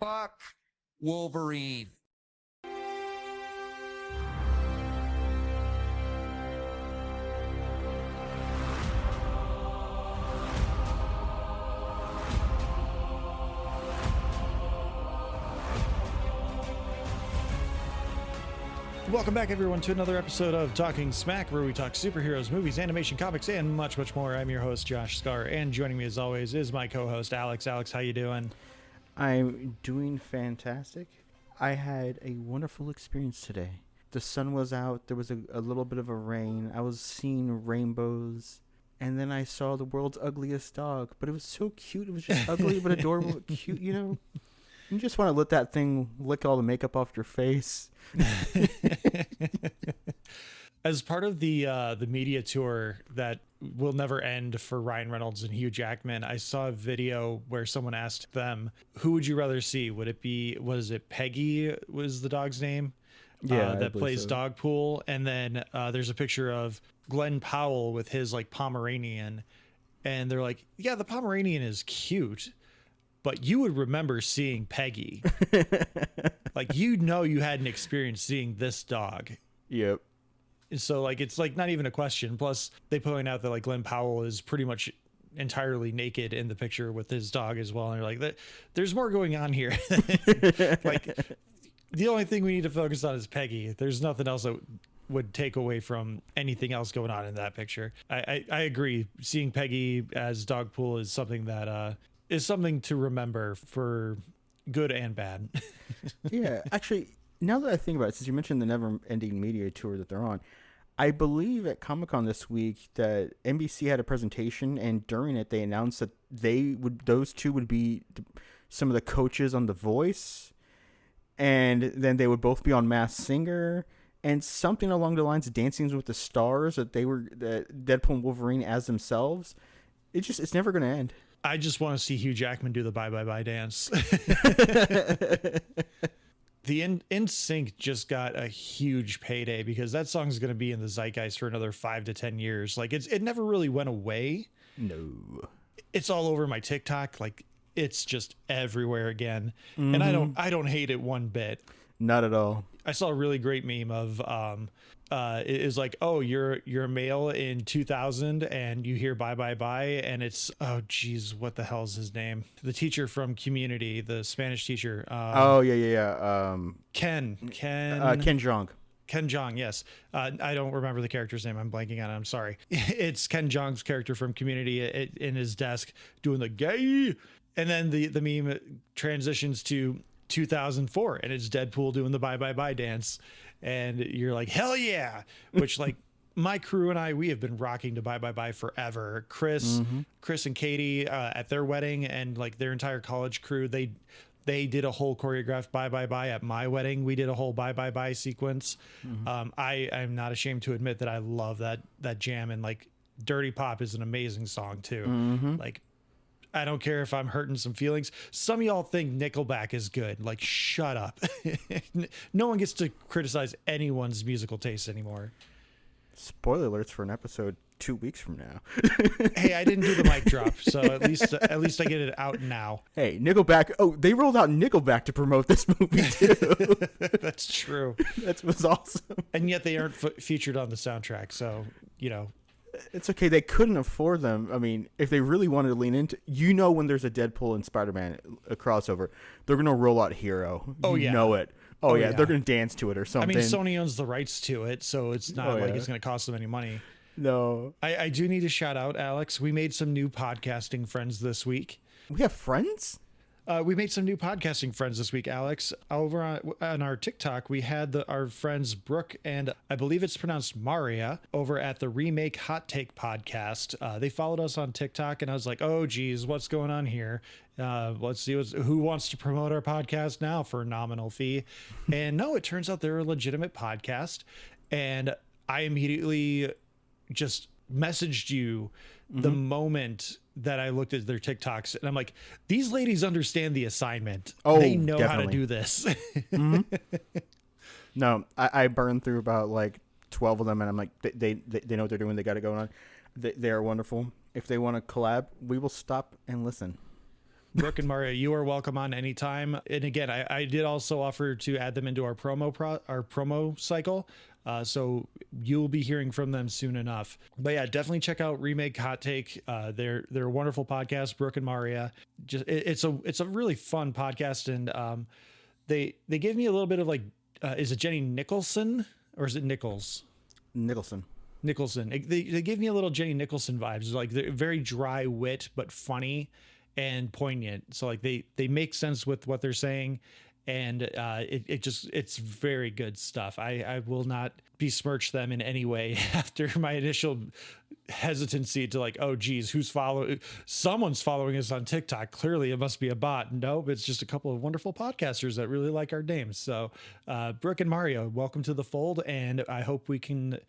Fuck Wolverine. Welcome back, everyone, to another episode of Talking Smack, where we talk superheroes, movies, animation, comics, and much, much more. I'm your host, Josh Scar, and joining me, as always, is my co-host, Alex. Alex, how you doing? I'm doing fantastic. I had a wonderful experience today. The sun was out. There was a little bit of a rain. I was seeing rainbows. And then I saw the world's ugliest dog. But it was so cute. It was just ugly but adorable. Cute, you know? You just want to let that thing lick all the makeup off your face. As part of the media tour that will never end for Ryan Reynolds and Hugh Jackman, I saw a video where someone asked them, who would you rather see? Was it Peggy was the dog's name? Yeah, that plays Dogpool. And then there's a picture of Glenn Powell with his like Pomeranian. And they're like, yeah, the Pomeranian is cute, but you would remember seeing Peggy. Like, you hadn't experienced seeing this dog. Yep. So, like, it's, like, not even a question. Plus, they point out that, like, Glenn Powell is pretty much entirely naked in the picture with his dog as well. And they're like, there's more going on here. Like, the only thing we need to focus on is Peggy. There's nothing else that would take away from anything else going on in that picture. I agree. Seeing Peggy as Dogpool is something that is something to remember for good and bad. Yeah, actually, now that I think about it, since you mentioned the never-ending media tour that they're on, I believe at Comic-Con this week that NBC had a presentation, and during it they announced that those two would be some of the coaches on The Voice, and then they would both be on Masked Singer, and something along the lines of Dancing with the Stars, that Deadpool and Wolverine as themselves. It's never going to end. I just want to see Hugh Jackman do the bye bye bye dance. The NSYNC just got a huge payday because that song is going to be in the zeitgeist for another 5 to 10 years. Like, it never really went away. No, it's all over my TikTok. Like, it's just everywhere again. Mm-hmm. And I don't hate it one bit. Not at all. I saw a really great meme of it is like, oh, you're a male in 2000 and you hear bye bye bye, and it's, oh geez, what the hell is his name? The teacher from Community, the Spanish teacher. Ken Jeong. Ken Jeong, yes. I don't remember the character's name. I'm blanking on it. I'm sorry. It's Ken Jeong's character from Community in his desk doing the gay, and then the meme transitions to 2004 and it's Deadpool doing the bye bye bye dance, and you're like, hell yeah. Which, like, my crew and we have been rocking to bye bye bye forever. Chris and Katie at their wedding, and like their entire college crew, they did a whole choreographed bye bye bye at my wedding. We did a whole bye bye bye sequence. I'm not ashamed to admit that I love that jam, and like Dirty Pop is an amazing song too. Like, I don't care if I'm hurting some feelings. Some of y'all think Nickelback is good. Like, shut up. No one gets to criticize anyone's musical taste anymore. Spoiler alerts for an episode 2 weeks from now. Hey, I didn't do the mic drop, so at least I get it out now. Hey, Nickelback. Oh, they rolled out Nickelback to promote this movie too. That's true. That was awesome. And yet they aren't featured on the soundtrack, so, you know. It's okay. They couldn't afford them. I mean, if they really wanted to lean into, when there's a Deadpool and Spider-Man a crossover, they're going to roll out Hero. Oh, you yeah. know it. Oh, yeah. They're going to dance to it or something. I mean, Sony owns the rights to it, so it's not it's going to cost them any money. No. I do need to shout out, Alex. We made some new podcasting friends this week. We have friends? We made some new podcasting friends this week, Alex. Over on our TikTok, we had our friends Brooke and I believe it's pronounced Maria over at the Remake Hot Take Podcast. They followed us on TikTok, and I was like, oh, geez, what's going on here? Let's see who wants to promote our podcast now for a nominal fee. And no, it turns out they're a legitimate podcast. And I immediately just messaged you the moment that I looked at their TikToks, and I'm like, these ladies understand the assignment. Oh, they know definitely. how to do this. No, I burned through about like 12 of them, and I'm like, they know what they're doing. They got it going on. They are wonderful. If they want to collab, we will stop and listen. Brooke and Maria, you are welcome on anytime. And again, I did also offer to add them into our promo cycle. So you'll be hearing from them soon enough. But yeah, definitely check out Remake Hot Take. They're a wonderful podcast, Brooke and Maria. It's a really fun podcast, and they gave me a little bit of like, is it Jenny Nicholson or is it Nichols? Nicholson. They gave me a little Jenny Nicholson vibes. Like they're very dry wit, but funny and poignant. So like they make sense with what they're saying. And it's very good stuff. I will not besmirch them in any way after my initial hesitancy to like, oh geez, someone's following us on TikTok. Clearly it must be a bot. Nope, it's just a couple of wonderful podcasters that really like our names. So Brooke and Mario, welcome to the fold, and I hope we can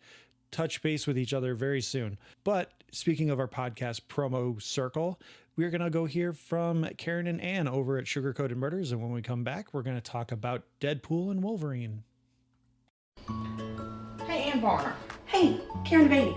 touch base with each other very soon. But speaking of our podcast promo circle, we're going to go hear from Karen and Ann over at Sugar Coated Murders. And when we come back, we're going to talk about Deadpool and Wolverine. Hey, Ann Barner. Hey, Karen Beatty.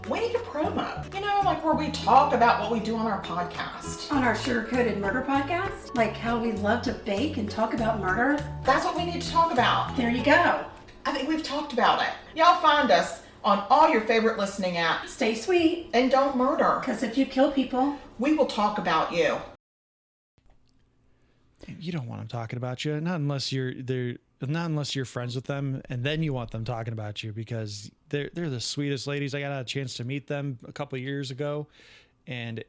We need a promo. You know, like where we talk about what we do on our podcast. On our Sugar Coated Murder podcast? Like how we love to bake and talk about murder? That's what we need to talk about. There you go. I think we've talked about it. Y'all find us on all your favorite listening apps. Stay sweet. And don't murder. Because if you kill people, we will talk about you. You don't want them talking about you, not unless you're friends with them, and then you want them talking about you, because they're the sweetest ladies. I got a chance to meet them a couple of years ago, and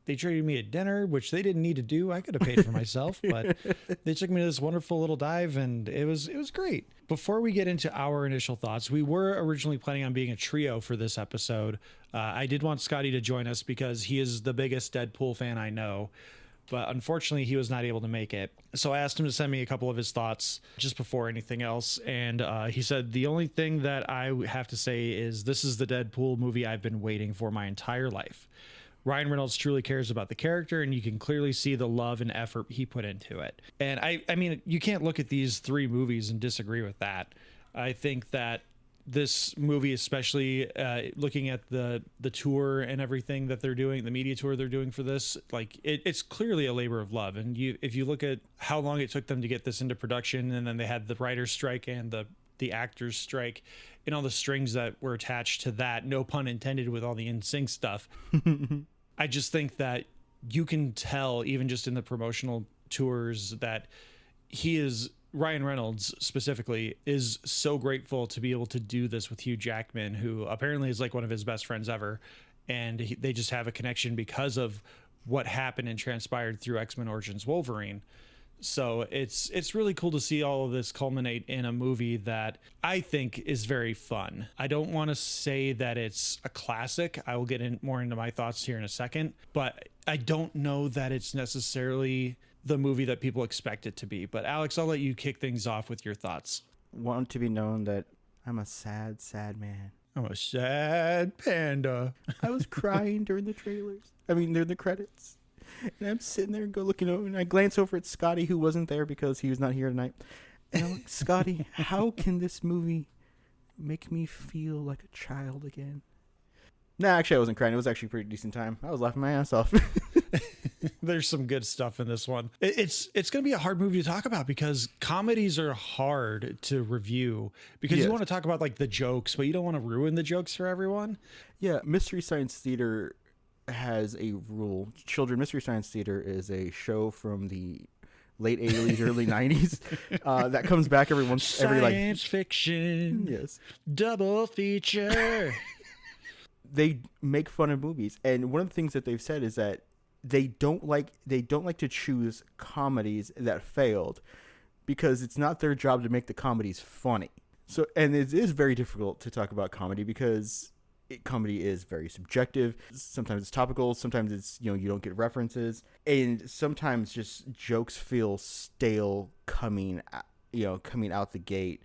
they treated me at dinner, which they didn't need to do. I could have paid for myself, but they took me to this wonderful little dive, and it was great. Before we get into our initial thoughts, we were originally planning on being a trio for this episode. I did want Scotty to join us because he is the biggest Deadpool fan I know, but unfortunately he was not able to make it. So I asked him to send me a couple of his thoughts just before anything else. And he said, the only thing that I have to say is this is the Deadpool movie I've been waiting for my entire life. Ryan Reynolds truly cares about the character, and you can clearly see the love and effort he put into it. And I mean, you can't look at these three movies and disagree with that. I think that this movie, especially looking at the tour and everything that they're doing, the media tour they're doing for this, like it's clearly a labor of love. And if you look at how long it took them to get this into production, and then they had the writer's strike and the actors strike, and all the strings that were attached to that, no pun intended, with all the NSYNC stuff. I just think that you can tell, even just in the promotional tours, that Ryan Reynolds specifically is so grateful to be able to do this with Hugh Jackman, who apparently is like one of his best friends ever. And they just have a connection because of what happened and transpired through X-Men Origins Wolverine. So it's really cool to see all of this culminate in a movie that I think is very fun. I don't want to say that it's a classic. I will get more into my thoughts here in a second, but I don't know that it's necessarily the movie that people expect it to be. But Alex, I'll let you kick things off with your thoughts. Want to be known that I'm a sad, sad man. I'm a sad panda. I was crying during the during the credits. And I'm sitting there looking over, and I glance over at Scotty, who wasn't there because he was not here tonight. And I'm like, Scotty, how can this movie make me feel like a child again? Nah, actually, I wasn't crying. It was actually a pretty decent time. I was laughing my ass off. There's some good stuff in this one. It's going to be a hard movie to talk about because comedies are hard to review because you want to talk about like the jokes, but you don't want to ruin the jokes for everyone. Yeah, Mystery Science Theater has a rule. Mystery Science Theater is a show from the late 80s, early 90s that comes back every science fiction. Yes. Double feature. They make fun of movies, and one of the things that they've said is that they don't like to choose comedies that failed because it's not their job to make the comedies funny. So, and it is very difficult to talk about comedy because comedy is very subjective. Sometimes it's topical, sometimes it's, you don't get references, and sometimes just jokes feel stale coming out the gate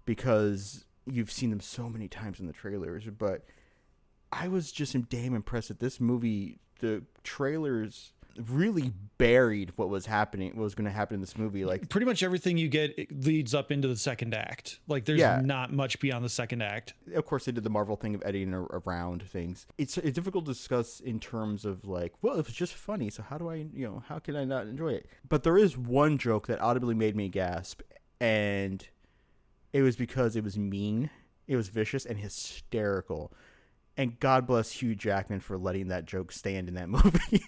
because you've seen them so many times in the trailers. But I was just damn impressed at this movie. The trailers really buried what was happening, what was going to happen in this movie. Like pretty much everything you get leads up into the second act. Like there's not much beyond the second act. Of course, they did the Marvel thing of editing around things. It's difficult to discuss in terms of like, well, it was just funny, so how do I, how can I not enjoy it? But there is one joke that audibly made me gasp, and it was because it was mean, it was vicious and hysterical. And God bless Hugh Jackman for letting that joke stand in that movie.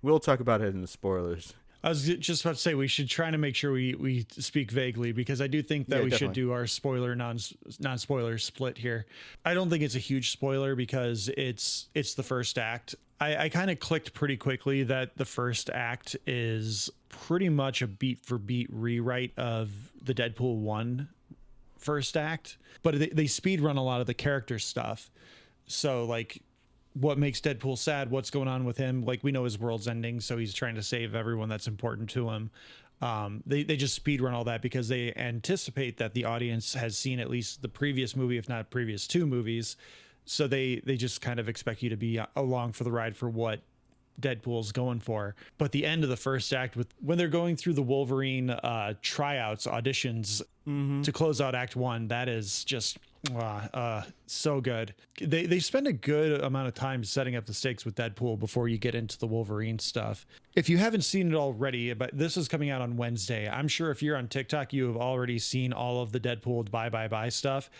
We'll talk about it in the spoilers. I was just about to say we should try to make sure we speak vaguely, because I do think that we should do our spoiler non-spoiler split here. I don't think it's a huge spoiler because it's the first act. I kind of clicked pretty quickly that the first act is pretty much a beat for beat rewrite of the Deadpool 1 first act, but they speed run a lot of the character stuff. So like, what makes Deadpool sad, what's going on with him, like we know his world's ending, so he's trying to save everyone that's important to him. They just speed run all that because they anticipate that the audience has seen at least the previous movie, if not previous 2 movies, so they just kind of expect you to be along for the ride for what Deadpool's going for. But the end of the first act, when they're going through the Wolverine tryouts auditions to close out Act 1, that is just so good. They spend a good amount of time setting up the stakes with Deadpool before you get into the Wolverine stuff. If you haven't seen it already, but this is coming out on Wednesday, I'm sure if you're on TikTok, you have already seen all of the Deadpool bye stuff.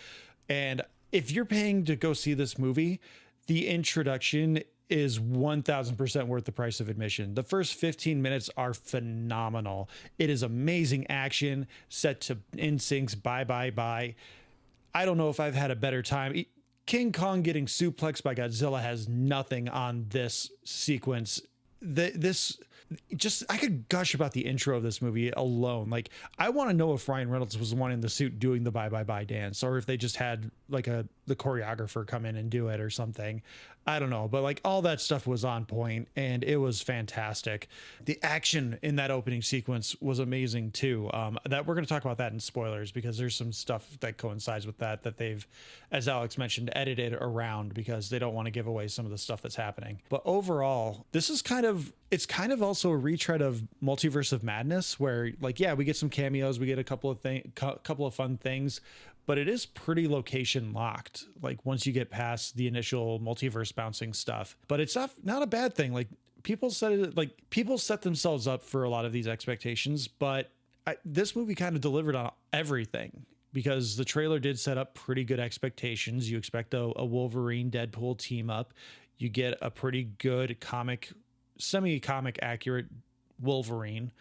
And if you're paying to go see this movie, the introduction is 1000% worth the price of admission. The first 15 minutes are phenomenal. It is amazing action set to NSYNC's Bye. I don't know if I've had a better time. King Kong getting suplexed by Godzilla has nothing on this sequence. I could gush about the intro of this movie alone. Like, I want to know if Ryan Reynolds was the one in the suit doing the bye dance, or if they just had like the choreographer come in and do it or something. I don't know, but like all that stuff was on point and it was fantastic. The action in that opening sequence was amazing too. That we're going to talk about that in spoilers, because there's some stuff that coincides with that they've, as Alex mentioned, edited around because they don't want to give away some of the stuff that's happening. But overall, this is kind of also a retread of Multiverse of Madness, where like, yeah, we get some cameos, we get a couple of fun things, but it is pretty location locked. Like once you get past the initial multiverse bouncing stuff, but it's not a bad thing. Like people set themselves up for a lot of these expectations, but this movie kind of delivered on everything, because the trailer did set up pretty good expectations. You expect a Wolverine Deadpool team up. You get a pretty good semi-comic accurate Wolverine,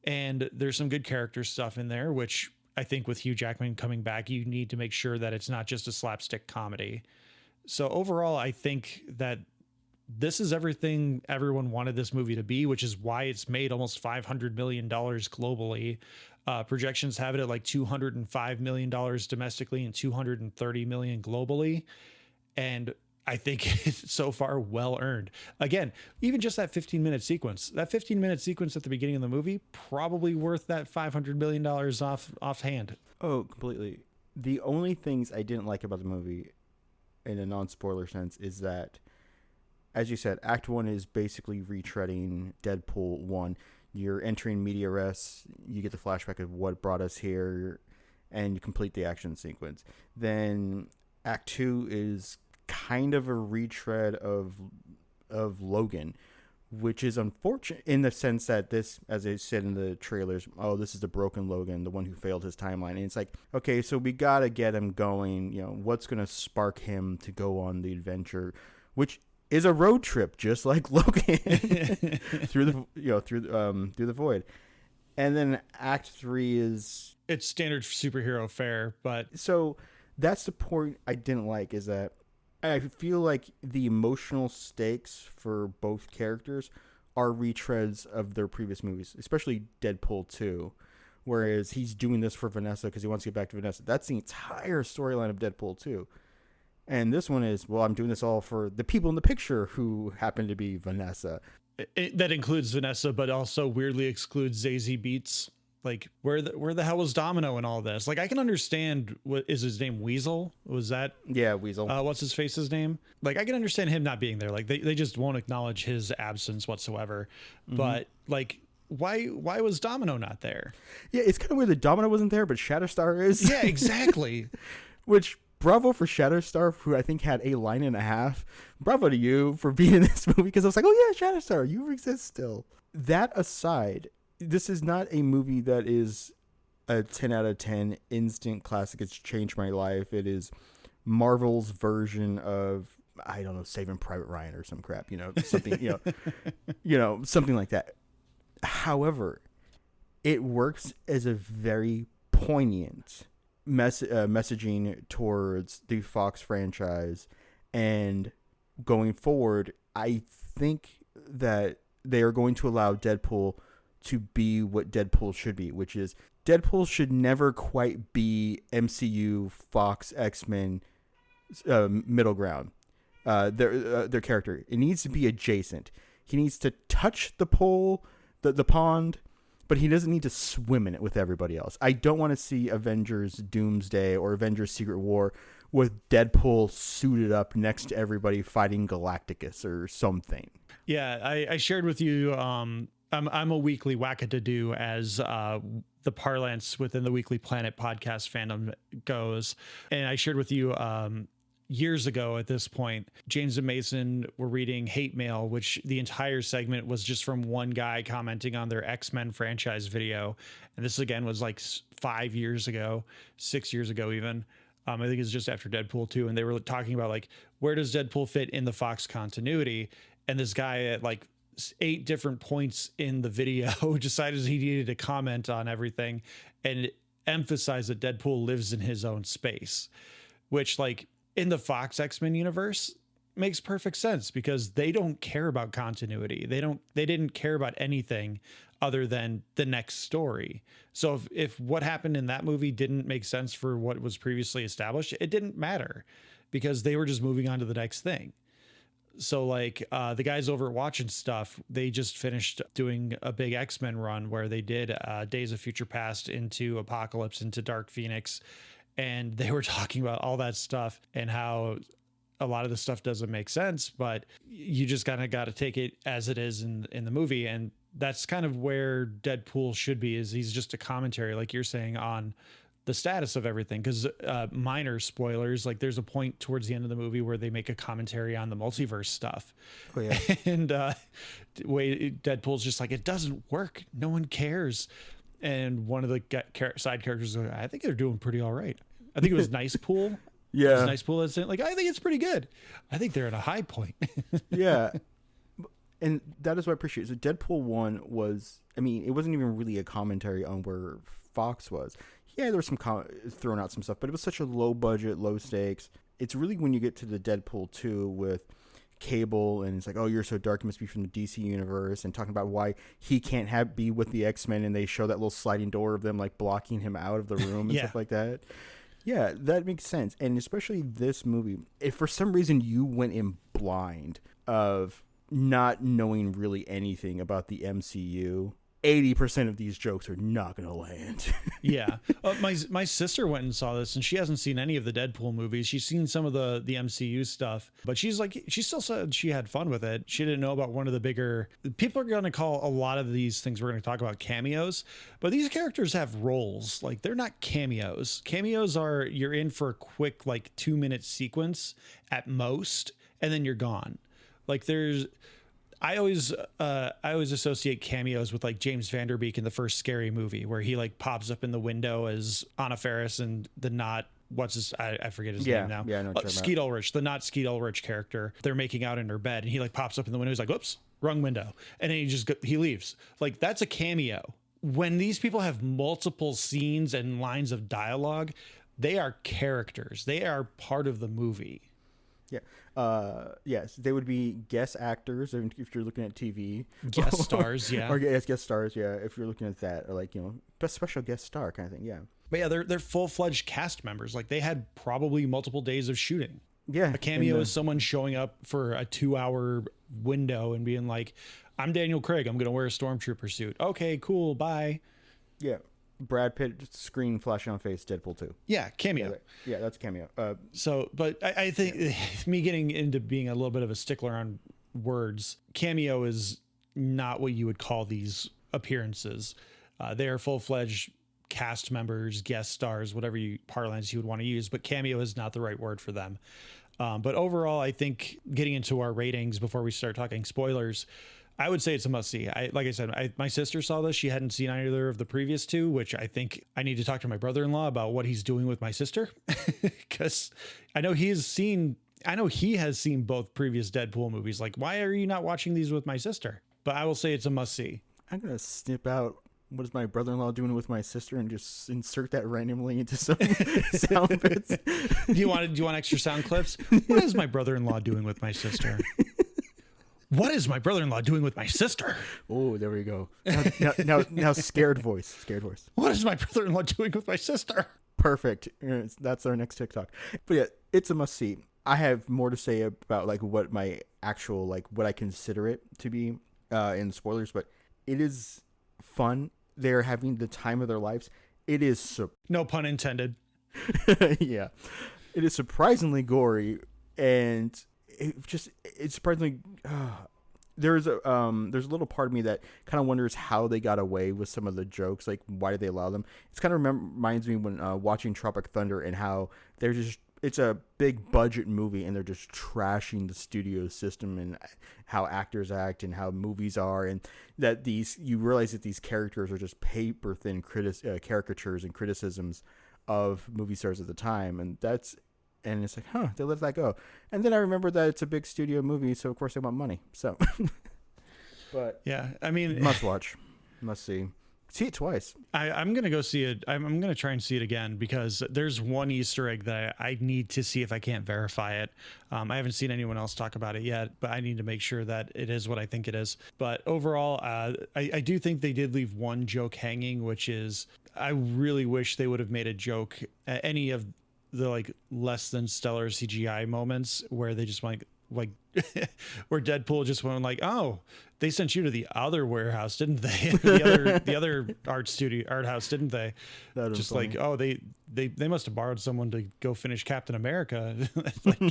and there's some good character stuff in there, which I think with Hugh Jackman coming back, you need to make sure that it's not just a slapstick comedy. So overall, I think that this is everything everyone wanted this movie to be, which is why it's made almost $500 million globally. Projections have it at like $205 million domestically and $230 million globally. And I think it's so far well earned. Again, even just that 15-minute sequence at the beginning of the movie, probably worth that $500 million offhand. Oh, completely. The only things I didn't like about the movie in a non-spoiler sense is that, as you said, Act 1 is basically retreading Deadpool 1. You're entering media res, you get the flashback of what brought us here, and you complete the action sequence. Then Act 2 is kind of a retread of Logan, which is unfortunate in the sense that this, as I said in the trailers, this is the broken Logan, the one who failed his timeline. And it's like, okay, so we got to get him going. What's going to spark him to go on the adventure, which is a road trip, just like Logan through the void. And then Act 3 is, it's standard superhero fare, but so that's the point I didn't like, is that I feel like the emotional stakes for both characters are retreads of their previous movies, especially Deadpool 2, whereas he's doing this for Vanessa because he wants to get back to Vanessa. That's the entire storyline of Deadpool 2. And this one is, well, I'm doing this all for the people in the picture who happen to be Vanessa. That includes Vanessa, but also weirdly excludes Zazie Beetz. Like where the hell was Domino in all this? Like I can understand, what is his name, Weasel? Was that Yeah, Weasel. what's his face's name? Like I can understand him not being there. Like they just won't acknowledge his absence whatsoever. But like why was Domino not there? Yeah, it's kind of weird that Domino wasn't there, but Shatterstar is. Yeah, exactly. Which, bravo for Shatterstar, who I think had a line and a half. Bravo to you for being in this movie, because I was like, oh yeah, Shatterstar, you exist still. That aside, this is not a movie that is a 10 out of 10 instant classic. It's changed my life. It is Marvel's version of, I don't know, Saving Private Ryan or some crap, something, something like that. However, it works as a very poignant messaging towards the Fox franchise, and going forward, I think that they are going to allow Deadpool to be what Deadpool should be, which is Deadpool should never quite be MCU, Fox, X-Men middle ground. Their character, it needs to be adjacent. He needs to touch the pole, the pond, but he doesn't need to swim in it with everybody else. I don't want to see Avengers Doomsday or Avengers Secret War with Deadpool suited up next to everybody fighting Galacticus or something. Yeah, I shared with you, I'm a weekly wackadoo, as the parlance within the Weekly Planet podcast fandom goes. And I shared with you years ago at this point, James and Mason were reading hate mail, which the entire segment was just from one guy commenting on their X-Men franchise video. And this again was like 5 years ago, 6 years ago even. I think it's just after Deadpool 2. And they were talking about like, where does Deadpool fit in the Fox continuity? And this guy at like 8 different points in the video decided he needed to comment on everything and emphasize that Deadpool lives in his own space, which like in the Fox X-Men universe makes perfect sense, because they don't care about continuity. They didn't care about anything other than the next story. So if what happened in that movie didn't make sense for what was previously established, it didn't matter, because they were just moving on to the next thing. So like the guys over at Watching Stuff, they just finished doing a big X-Men run where they did Days of Future Past into Apocalypse into Dark Phoenix. And they were talking about all that stuff and how a lot of the stuff doesn't make sense, but you just kind of got to take it as it is in the movie. And that's kind of where Deadpool should be, is he's just a commentary, like you're saying, on the status of everything. Because minor spoilers, like there's a point towards the end of the movie where they make a commentary on the multiverse stuff. Oh, yeah. And Deadpool's just like, it doesn't work. No one cares. And one of the side characters, I think they're doing pretty all right. I think it was Nice Pool. Yeah. It was Nice Pool. That's it. Like, I think it's pretty good. I think they're at a high point. Yeah. And that is what I appreciate. So Deadpool 1 was, I mean, it wasn't even really a commentary on where Fox was. Yeah, there was some throwing out some stuff, but it was such a low budget, low stakes. It's really when you get to the Deadpool 2 with Cable, and it's like, oh, you're so dark, you must be from the DC universe, and talking about why he can't be with the X-Men, and they show that little sliding door of them like blocking him out of the room and stuff like that. Yeah, that makes sense. And especially this movie, if for some reason you went in blind of not knowing really anything about the MCU, 80% of these jokes are not going to land. Yeah. My sister went and saw this, and she hasn't seen any of the Deadpool movies. She's seen some of the MCU stuff, but she still said she had fun with it. She didn't know about one of the bigger, people are going to call a lot of these things we're going to talk about cameos, but these characters have roles. Like, they're not cameos. Cameos are, you're in for a quick, like 2-minute sequence at most, and then you're gone. Like, I always associate cameos with like James Van Der Beek in the first Scary Movie, where he like pops up in the window as Anna Faris and I forget his name now. Yeah, Skeet Ulrich, the not Skeet Ulrich character. They're making out in her bed, and he like pops up in the window. He's like, "Oops, wrong window," and then he leaves. Like, that's a cameo. When these people have multiple scenes and lines of dialogue, they are characters. They are part of the movie. Yeah. Yes, they would be guest actors if you're looking at TV. Guest stars, yeah. Or guest stars, yeah, if you're looking at that. Or like, best special guest star kind of thing, yeah. But yeah, they're full-fledged cast members. Like, they had probably multiple days of shooting. Yeah. A cameo is someone showing up for a 2-hour window and being like, I'm Daniel Craig, I'm going to wear a stormtrooper suit. Okay, cool, bye. Yeah. Brad Pitt screen flashing on face Deadpool 2. Yeah, cameo. Yeah, that's a cameo. So, but I think me getting into being a little bit of a stickler on words, cameo is not what you would call these appearances. They are full-fledged cast members, guest stars, whatever parlance you would want to use, but cameo is not the right word for them. But overall, I think getting into our ratings before we start talking spoilers, I would say it's a must-see. Like I said, my sister saw this. She hadn't seen either of the previous two, which I think I need to talk to my brother-in-law about what he's doing with my sister, because I know he has seen both previous Deadpool movies. Like, why are you not watching these with my sister? But I will say it's a must-see. I'm going to snip out what is my brother-in-law doing with my sister and just insert that randomly into some sound bits. Do you want extra sound clips? What is my brother-in-law doing with my sister? What is my brother-in-law doing with my sister? Oh, there we go. Now scared voice. Scared voice. What is my brother-in-law doing with my sister? Perfect. That's our next TikTok. But yeah, it's a must-see. I have more to say about like what my actual, like what I consider it to be in spoilers, but it is fun. They're having the time of their lives. It is no pun intended. Yeah, it is surprisingly gory, and it's surprisingly. There's a little part of me that kind of wonders how they got away with some of the jokes. Like, why did they allow them? It's kind of reminds me when watching Tropic Thunder and how it's a big budget movie and they're just trashing the studio system and how actors act and how movies are, and that you realize that these characters are just paper thin caricatures and criticisms of movie stars at the time, and it's like, they let that go. And then I remember that it's a big studio movie, so of course they want money. So, but yeah, I mean, must watch, must see it twice. I'm gonna go see it. I'm gonna try and see it again because there's one Easter egg that I need to see if I can't verify it. I haven't seen anyone else talk about it yet, but I need to make sure that it is what I think it is. But overall, I do think they did leave one joke hanging, which is I really wish they would have made a joke at any of the like less than stellar CGI moments where they just like where Deadpool just went like, oh, they sent you to the other warehouse, didn't they? the other art house, didn't they? Just like, oh, they must have borrowed someone to go finish Captain America. Like,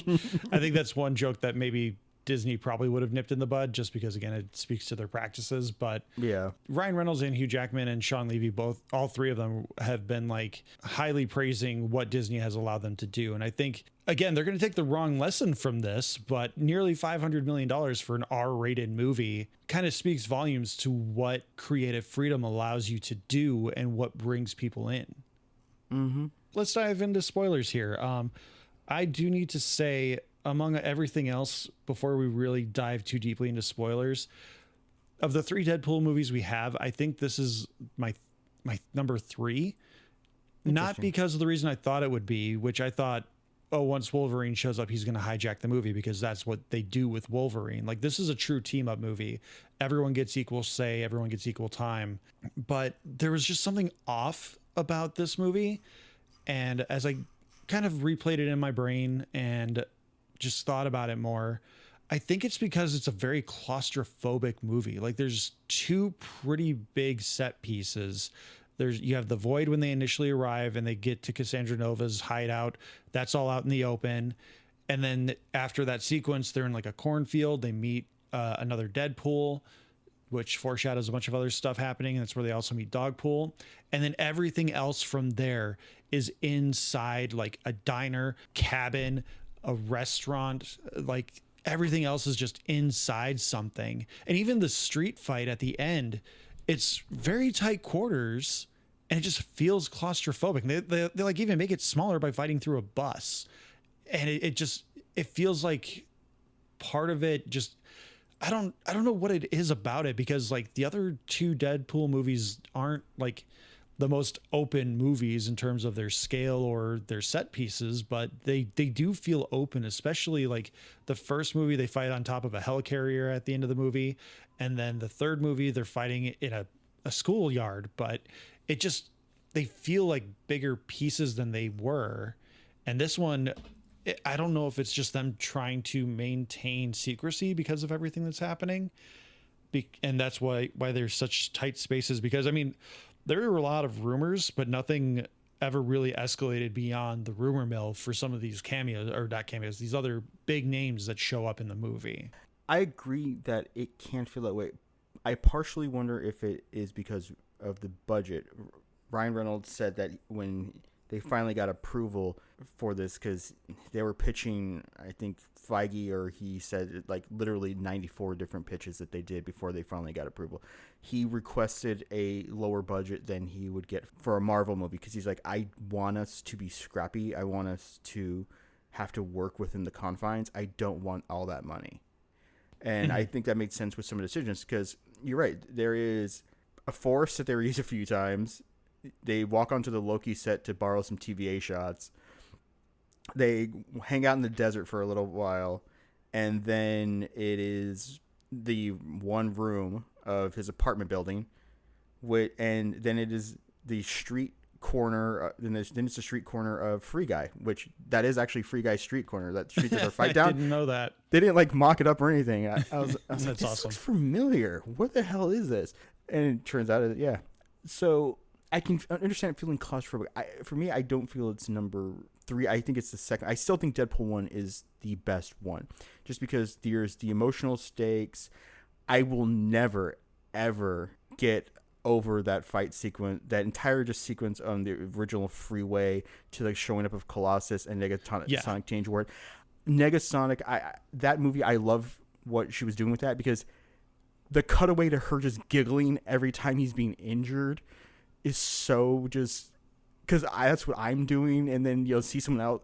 I think that's one joke that maybe Disney probably would have nipped in the bud, just because again it speaks to their practices. But yeah, Ryan Reynolds and Hugh Jackman and Sean Levy, all three of them have been like highly praising what Disney has allowed them to do. And I think again they're going to take the wrong lesson from this, but nearly $500 million for an R-rated movie kind of speaks volumes to what creative freedom allows you to do and what brings people in. Mm-hmm. Let's dive into spoilers here. I do need to say, among everything else, before we really dive too deeply into spoilers, of the 3 Deadpool movies we have, I think this is my number 3. Not because of the reason I thought it would be, which I thought, oh, once Wolverine shows up, he's going to hijack the movie, because that's what they do with Wolverine. Like, this is a true team-up movie. Everyone gets equal say, everyone gets equal time. But there was just something off about this movie. And as I kind of replayed it in my brain and just thought about it more, I think it's because it's a very claustrophobic movie. Like, there's 2 pretty big set pieces. You have the void when they initially arrive and they get to Cassandra Nova's hideout. That's all out in the open. And then after that sequence, they're in like a cornfield. They meet another Deadpool, which foreshadows a bunch of other stuff happening. And that's where they also meet Dogpool. And then everything else from there is inside like a diner, cabin, a restaurant. Like, everything else is just inside something. And even the street fight at the end, it's very tight quarters and it just feels claustrophobic. They like even make it smaller by fighting through a bus. And it feels like part of it just, I don't know what it is about it, because like the other 2 Deadpool movies aren't like the most open movies in terms of their scale or their set pieces, but they do feel open, especially like the first movie, they fight on top of a helicarrier at the end of the movie. And then the third movie, they're fighting in a schoolyard, but they feel like bigger pieces than they were. And this one, I don't know if it's just them trying to maintain secrecy because of everything that's happening. And that's why there's such tight spaces, because I mean, there were a lot of rumors, but nothing ever really escalated beyond the rumor mill for some of these cameos, or not cameos, these other big names that show up in the movie. I agree that it can feel that way. I partially wonder if it is because of the budget. Ryan Reynolds said that when they finally got approval for this, because they were pitching, I think Feige, or he said like literally 94 different pitches that they did before they finally got approval. He requested a lower budget than he would get for a Marvel movie, because he's like, I want us to be scrappy. I want us to have to work within the confines. I don't want all that money. And I think that made sense with some of the decisions, because you're right. There is a forest that they used a few times. They walk onto the Loki set to borrow some TVA shots. They hang out in the desert for a little while. And then it is the one room of his apartment building. And then it is the street corner. Then it's the street corner of Free Guy, which that is actually Free Guy's street corner. That street that they're fight down. I didn't know that. They didn't like mock it up or anything. I was like, That's this awesome. looks familiar. What the hell is this? And it turns out, yeah. So I can understand feeling claustrophobic. For me, I don't feel it's number 3. I think it's the second. I still think Deadpool 1 is the best one, just because there's the emotional stakes. I will never, ever get over that fight sequence, that entire just sequence on the original freeway to the showing up of Colossus and Sonic Change Word. Negasonic, that movie, I love what she was doing with that, because the cutaway to her just giggling every time he's being injured is so just, because that's what I'm doing. And then you'll see someone else,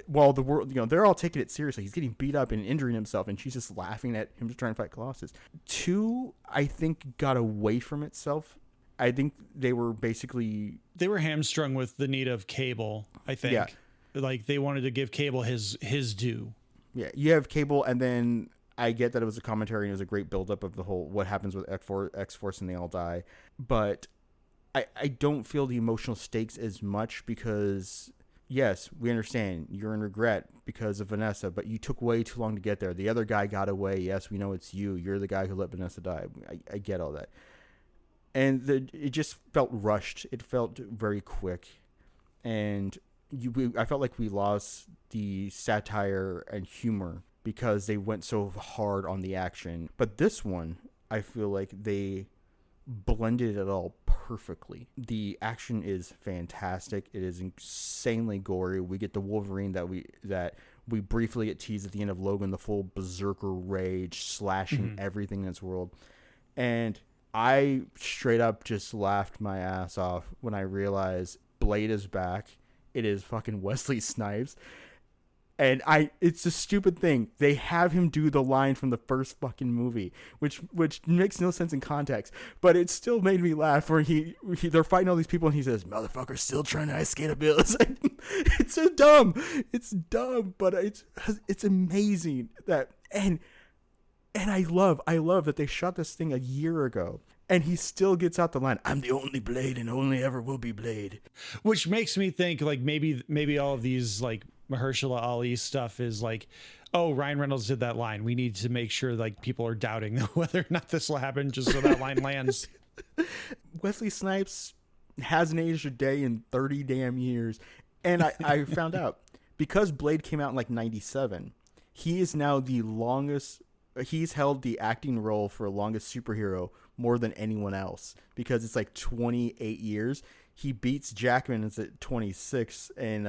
while the world, they're all taking it seriously. He's getting beat up and injuring himself, and she's just laughing at him just trying to fight Colossus. 2, I think, got away from itself. I think they were hamstrung with the need of Cable, I think. Yeah. Like they wanted to give Cable his due. Yeah, you have Cable, and then I get that it was a commentary and it was a great buildup of the whole what happens with X-Force and they all die. But I don't feel the emotional stakes as much, because, yes, we understand you're in regret because of Vanessa, but you took way too long to get there. The other guy got away. Yes, we know it's you. You're the guy who let Vanessa die. I get all that. And it just felt rushed. It felt very quick. And I felt like we lost the satire and humor because they went so hard on the action. But this one, I feel like they blended it all perfectly. The action is fantastic. It is insanely gory. We get the Wolverine that we briefly get teased at the end of Logan, the full berserker rage, slashing everything in its world. And I straight up just laughed my ass off when I realized Blade is back. It is fucking Wesley Snipes. And it's a stupid thing. They have him do the line from the first fucking movie, which makes no sense in context, but it still made me laugh. Where they're fighting all these people, and he says, "Motherfucker, still trying to ice skate a bill." It's like, it's so dumb. It's dumb, but it's amazing that and I love that they shot this thing a year ago. And he still gets out the line, "I'm the only Blade and only ever will be Blade." Which makes me think like maybe all of these like Mahershala Ali stuff is like, oh, Ryan Reynolds did that line. We need to make sure like people are doubting whether or not this will happen just so that line lands. Wesley Snipes hasn't aged a day in 30 damn years. And I found out, because Blade came out in like 97, he is now he's held the acting role for longest superhero more than anyone else, because it's like 28 years. He beats Jackman at 26 and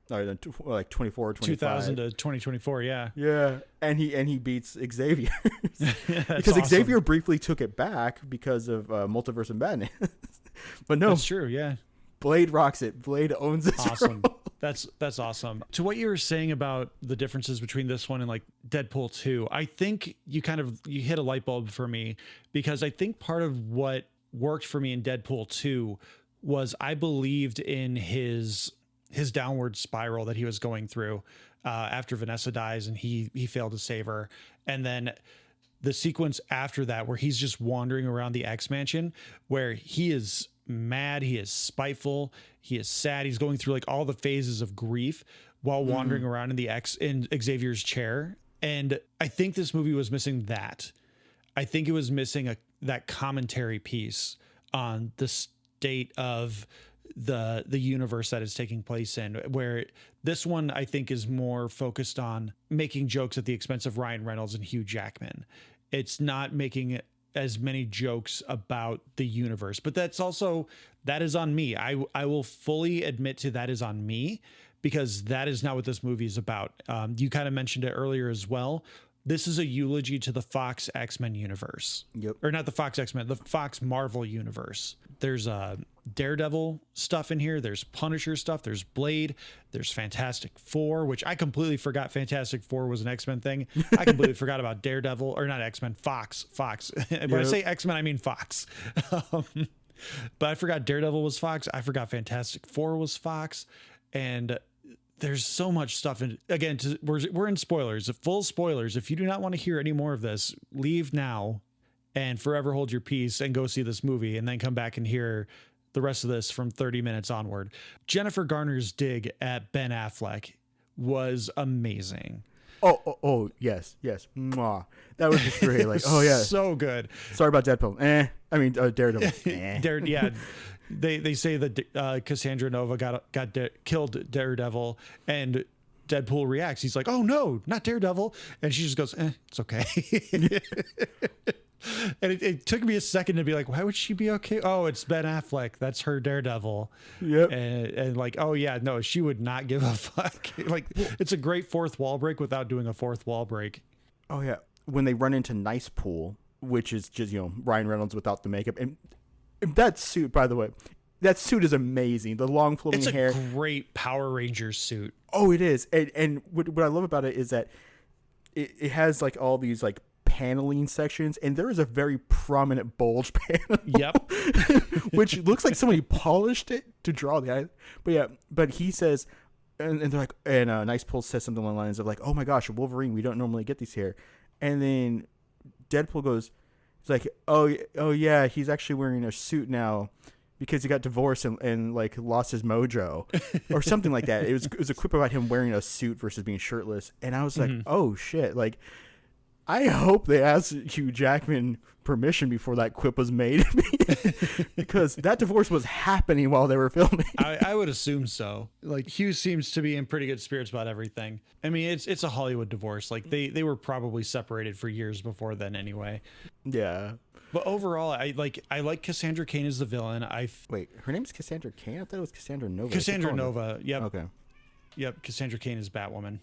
like 24 or 25. 2000 to 2024, yeah. Yeah. And he beats Xavier. Because awesome. Xavier briefly took it back because of Multiverse of Madness. But no. That's true, yeah. Blade rocks it. Blade owns this awesome role. That's awesome. To what you were saying about the differences between this one and like Deadpool 2, I think you hit a light bulb for me, because I think part of what worked for me in Deadpool 2 was I believed in his downward spiral that he was going through after Vanessa dies and he failed to save her. And then the sequence after that where he's just wandering around the X Mansion, where he is mad, he is spiteful, he is sad, he's going through like all the phases of grief while wandering around in Xavier's chair. And I think this movie was missing that. I think it was missing that commentary piece on state of the universe that is taking place in, where this one I think is more focused on making jokes at the expense of Ryan Reynolds and Hugh Jackman. It's not making as many jokes about the universe, but that is on me. I will fully admit to that is on me, because that is not what this movie is about. You kind of mentioned it earlier as well. This is a eulogy to the Fox X-Men universe. Yep. Or not the Fox X-Men, the Fox Marvel universe. There's Daredevil stuff in here. There's Punisher stuff. There's Blade. There's Fantastic Four, which I completely forgot Fantastic Four was an X-Men thing. I completely forgot about Daredevil, or not X-Men, Fox. When I say X-Men, I mean Fox. But I forgot Daredevil was Fox. I forgot Fantastic Four was Fox. And there's so much stuff. And again, we're in spoilers, full spoilers. If you do not want to hear any more of this, leave now and forever hold your peace and go see this movie, and then come back and hear the rest of this from 30 minutes onward. Jennifer Garner's dig at Ben Affleck was amazing. Oh, yes. Mwah. That was just great. Like, oh yeah, so good. Sorry about Deadpool. Daredevil. Yeah. They say that Cassandra Nova killed Daredevil, and Deadpool reacts. He's like, "Oh no, not Daredevil," and she just goes, "It's okay." And it took me a second to be like, why would she be okay? Oh, it's Ben Affleck. That's her Daredevil. Yep. And like, oh yeah, no, she would not give a fuck. Like, it's a great fourth wall break without doing a fourth wall break. Oh yeah, when they run into Nice Pool, which is just Ryan Reynolds without the makeup, and that suit, by the way, that suit is amazing. The long flowing hair. It's a great Power Rangers suit. Oh, it is. And what I love about it is that it has like all these like paneling sections, and there is a very prominent bulge panel. Yep. Which looks like somebody polished it to draw the eye. But yeah, but he says, and they're like, and Nice Pool says something along the lines of like, "Oh my gosh, Wolverine, we don't normally get these here." And then Deadpool goes, it's like, oh yeah, he's actually wearing a suit now because he got divorced and like lost his mojo or something like that. It was a quip about him wearing a suit versus being shirtless. And I was like, oh shit. Like, I hope they asked Hugh Jackman permission before that quip was made, because that divorce was happening while they were filming. I would assume so. Like, Hugh seems to be in pretty good spirits about everything. I mean, it's a Hollywood divorce. Like, they were probably separated for years before then anyway. Yeah. But overall, I like Cassandra Cain as the villain. Wait, her name's Cassandra Cain? I thought it was Cassandra Nova. Cassandra Nova. Yep. Okay. Yep. Cassandra Cain is Batwoman.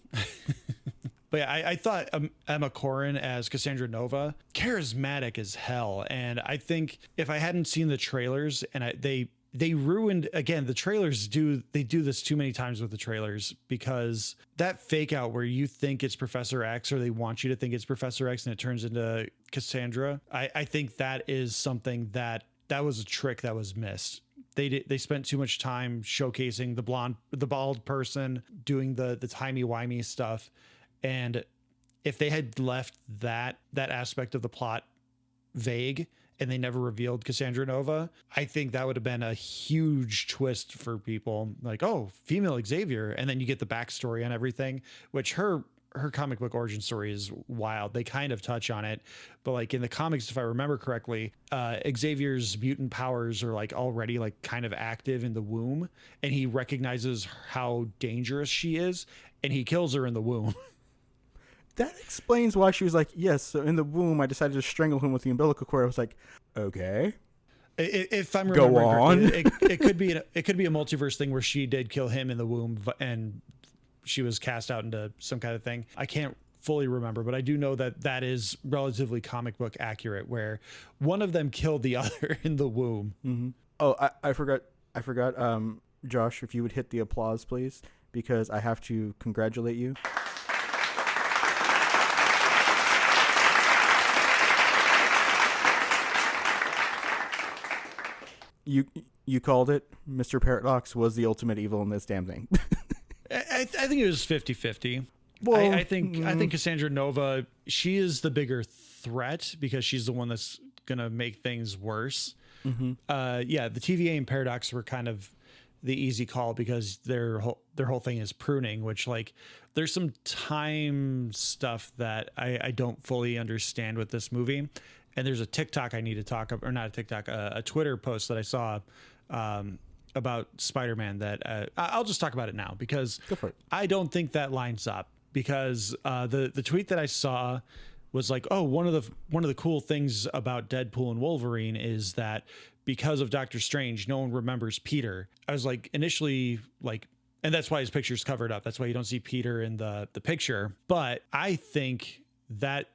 But yeah, I thought Emma Corrin as Cassandra Nova, charismatic as hell. And I think if I hadn't seen the trailers, and they ruined, again, the trailers they do this too many times with the trailers, because that fake out where you think it's Professor X, or they want you to think it's Professor X and it turns into Cassandra. I think that is something that was a trick that was missed. They spent too much time showcasing the bald person doing the timey-wimey stuff. And if they had left that aspect of the plot vague and they never revealed Cassandra Nova, I think that would have been a huge twist for people. Like, oh, female Xavier. And then you get the backstory on everything, which her comic book origin story is wild. They kind of touch on it, but like in the comics, if I remember correctly, Xavier's mutant powers are like already like kind of active in the womb, and he recognizes how dangerous she is, and he kills her in the womb. That explains why she was like, yes, so in the womb, I decided to strangle him with the umbilical cord. I was like, okay. If I'm remembering Go on. correctly, it could be a multiverse thing where she did kill him in the womb and she was cast out into some kind of thing. I can't fully remember, but I do know that is relatively comic book accurate, where one of them killed the other in the womb. Mm-hmm. Oh, I forgot. Josh, if you would hit the applause, please, because I have to congratulate you. You called it. Mr. Paradox was the ultimate evil in this damn thing. I think it was 50-50. Well, I think Cassandra Nova, she is the bigger threat because she's the one that's gonna make things worse. Mm-hmm. The TVA and Paradox were kind of the easy call because their whole thing is pruning, which, like, there's some time stuff that I don't fully understand with this movie. And there's a TikTok I need to talk about, or not a TikTok, a Twitter post that I saw about Spider-Man that I'll just talk about it now because Go for it. I don't think that lines up because the tweet that I saw was like, oh, one of the cool things about Deadpool and Wolverine is that because of Doctor Strange, no one remembers Peter. I was like initially like, and that's why his picture's covered up. That's why you don't see Peter in the picture. But I think that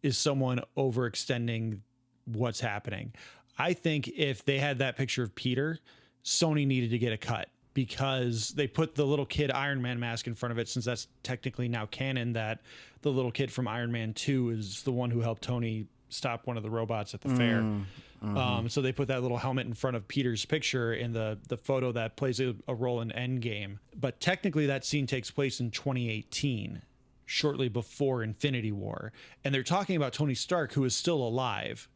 is someone overextending what's happening. I think if they had that picture of Peter, Sony needed to get a cut because they put the little kid Iron Man mask in front of it, since that's technically now canon that the little kid from Iron Man 2 is the one who helped Tony stop one of the robots at the fair. So they put that little helmet in front of Peter's picture in the photo that plays a role in Endgame. But technically that scene takes place in 2018, shortly before Infinity War. And they're talking about Tony Stark, who is still alive.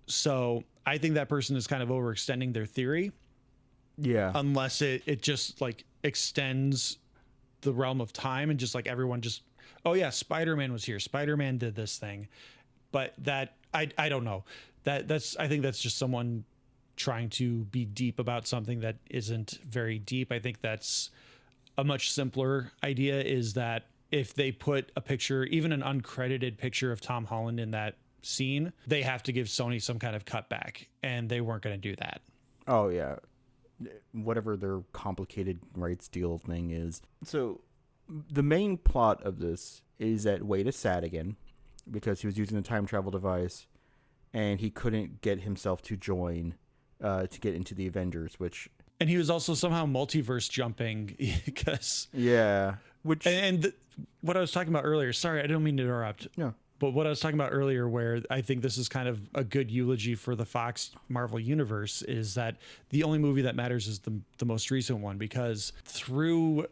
So I think that person is kind of overextending their theory. Yeah. Unless it just like extends the realm of time and just like everyone just, oh yeah, Spider-Man was here. Spider-Man did this thing. But that, I don't know. I think that's just someone trying to be deep about something that isn't very deep. I think that's a much simpler idea, is that if they put a picture, even an uncredited picture of Tom Holland in that scene, they have to give Sony some kind of cutback, and they weren't going to do that. Oh yeah, whatever their complicated rights deal thing is. So the main plot of this is that Wade is sad again because he was using the time travel device and he couldn't get himself to join to get into the Avengers, And he was also somehow multiverse jumping because what I was talking about earlier, sorry, I don't mean to interrupt. No. But what I was talking about earlier, where I think this is kind of a good eulogy for the Fox Marvel universe, is that the only movie that matters is the most recent one, because through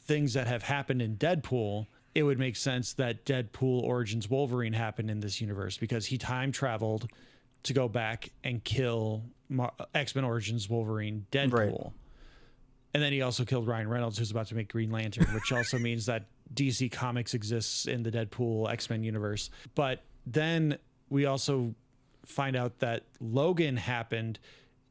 things that have happened in Deadpool, it would make sense that Deadpool Origins Wolverine happened in this universe because he time traveled to go back and kill X-Men Origins Wolverine Deadpool. Right. And then he also killed Ryan Reynolds, who's about to make Green Lantern, which also means that DC Comics exists in the Deadpool X-Men universe. But then we also find out that Logan happened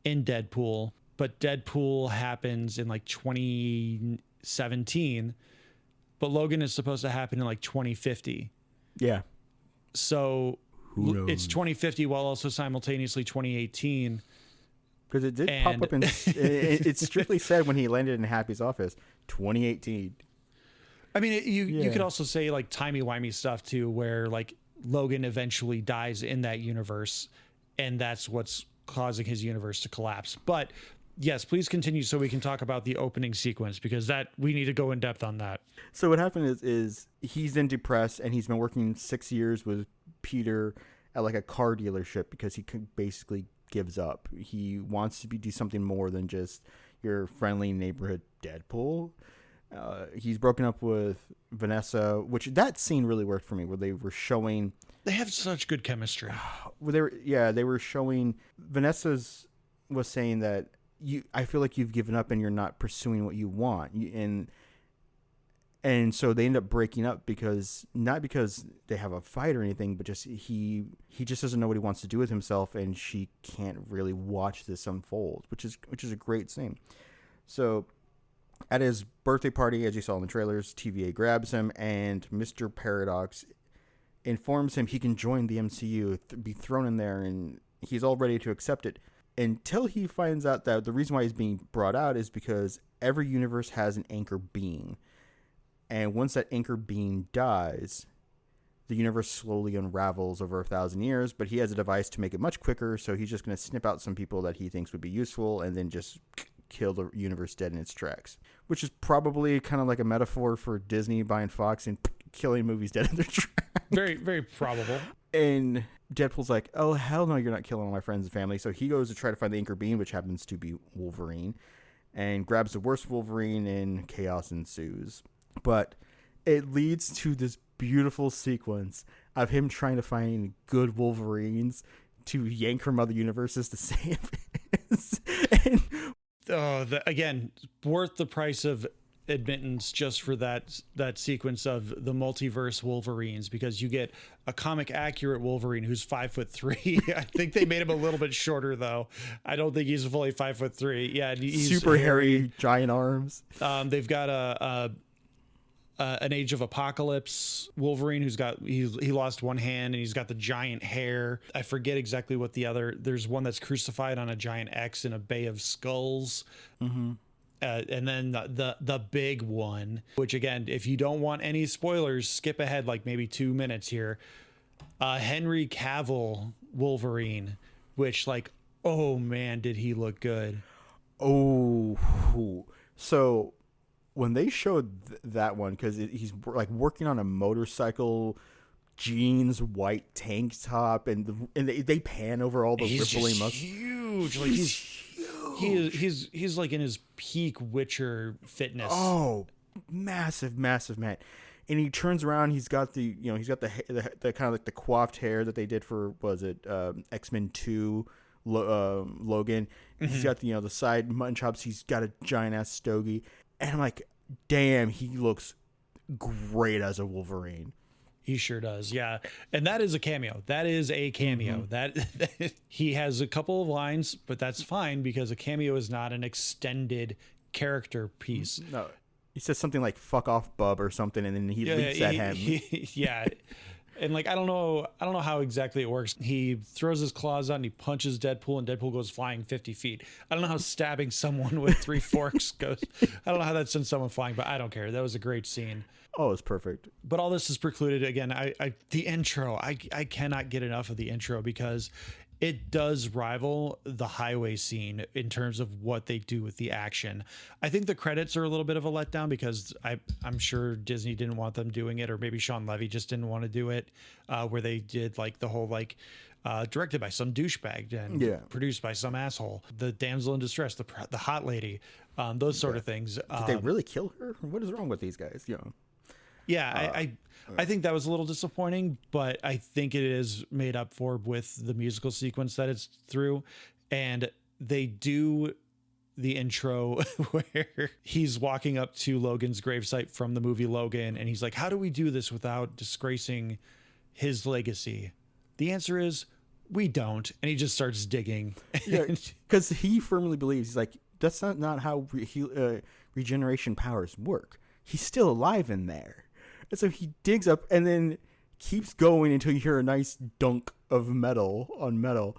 in Deadpool, but Deadpool happens in like 2017, but Logan is supposed to happen in like 2050. Yeah. So Who knows? it's 2050 while also simultaneously 2018. Because it did pop up in it strictly said when he landed in Happy's office, 2018. I mean, you could also say like timey-wimey stuff too, where like Logan eventually dies in that universe, and that's what's causing his universe to collapse. But yes, please continue so we can talk about the opening sequence, because that we need to go in depth on that. So what happened is he's then depressed, and he's been working 6 years with Peter at like a car dealership because he basically gives up. He wants to do something more than just your friendly neighborhood Deadpool. He's broken up with Vanessa, which that scene really worked for me, where they were showing they have such good chemistry. They were showing was saying that I feel like you've given up and you're not pursuing what you want, and so they end up breaking up because not because they have a fight or anything, but just he just doesn't know what he wants to do with himself, and she can't really watch this unfold, which is a great scene. So at his birthday party, as you saw in the trailers, TVA grabs him, and Mr. Paradox informs him he can join the MCU, be thrown in there, and he's all ready to accept it, until he finds out that the reason why he's being brought out is because every universe has an anchor being. And once that anchor being dies, the universe slowly unravels over 1,000 years, but he has a device to make it much quicker, so he's just going to snip out some people that he thinks would be useful and then just kill the universe dead in its tracks, which is probably kind of like a metaphor for Disney buying Fox and killing movies dead in their tracks. Very, very probable. And Deadpool's like, oh, hell no, you're not killing all my friends and family. So he goes to try to find the anchor being, which happens to be Wolverine, and grabs the worst Wolverine, and chaos ensues. But it leads to this beautiful sequence of him trying to find good Wolverines to yank from other universes to save his. Again, worth the price of admittance just for that sequence of the multiverse Wolverines, because you get a comic accurate Wolverine who's 5'3". I think they made him a little bit shorter though. I don't think he's fully 5'3". Yeah, he's super hairy, giant arms. They've got an Age of Apocalypse Wolverine who's got he lost one hand and he's got the giant hair. I forget exactly what there's one that's crucified on a giant X in a Bay of Skulls. Mm-hmm. And then the big one, which again, if you don't want any spoilers, skip ahead like maybe 2 minutes here. Henry Cavill Wolverine, which like, oh man, did he look good. Oh, so when they showed that one, because he's like working on a motorcycle, jeans, white tank top, and they pan over all the rippling muscles. Huge, like he's like in his peak Witcher fitness. Oh, massive man! And he turns around. He's got the kind of like the coiffed hair that they did for X-Men 2 Logan. Mm-hmm. He's got the side mutton chops. He's got a giant ass stogie. And I'm like, damn, he looks great as a Wolverine. He sure does, yeah. And that is a cameo. That is a cameo. Mm-hmm. That he has a couple of lines, but that's fine because a cameo is not an extended character piece. No, he says something like "fuck off, bub" or something, and then he leaps at him. Yeah. And like I don't know how exactly it works. He throws his claws out and he punches Deadpool, and Deadpool goes flying 50 feet. I don't know how stabbing someone with 3 forks goes. I don't know how that sends someone flying, but I don't care. That was a great scene. Oh, it's perfect. But all this is precluded again. The intro. I cannot get enough of the intro because it does rival the highway scene in terms of what they do with the action. I think the credits are a little bit of a letdown because I'm sure Disney didn't want them doing it, or maybe Sean Levy just didn't want to do it, where they did like the whole directed by some douchebag and produced by some asshole. The damsel in distress, the hot lady, those sort of things. Did they really kill her? What is wrong with these guys? Yeah, I think that was a little disappointing, but I think it is made up for with the musical sequence that it's through. And they do the intro where he's walking up to Logan's gravesite from the movie Logan, and he's like, how do we do this without disgracing his legacy? The answer is we don't. And he just starts digging. Yeah, because he firmly believes, he's like, that's not how regeneration powers work. He's still alive in there. And so he digs up and then keeps going until you hear a nice dunk of metal on metal.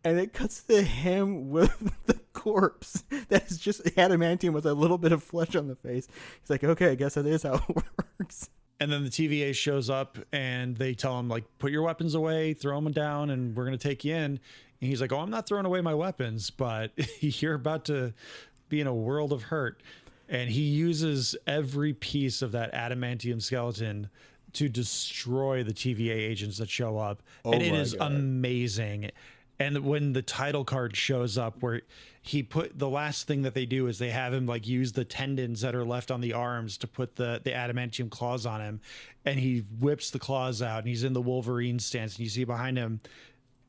And it cuts to him with the corpse that is just adamantium with a little bit of flesh on the face. He's like, okay, I guess that is how it works. And then the TVA shows up and they tell him, like, put your weapons away, throw them down, and we're going to take you in. And he's like, oh, I'm not throwing away my weapons, but you're about to be in a world of hurt. And he uses every piece of that adamantium skeleton to destroy the TVA agents that show up. Oh, and it is amazing. And when the title card shows up, where the last thing that they do is they have him like use the tendons that are left on the arms to put the adamantium claws on him. And he whips the claws out and he's in the Wolverine stance. And you see behind him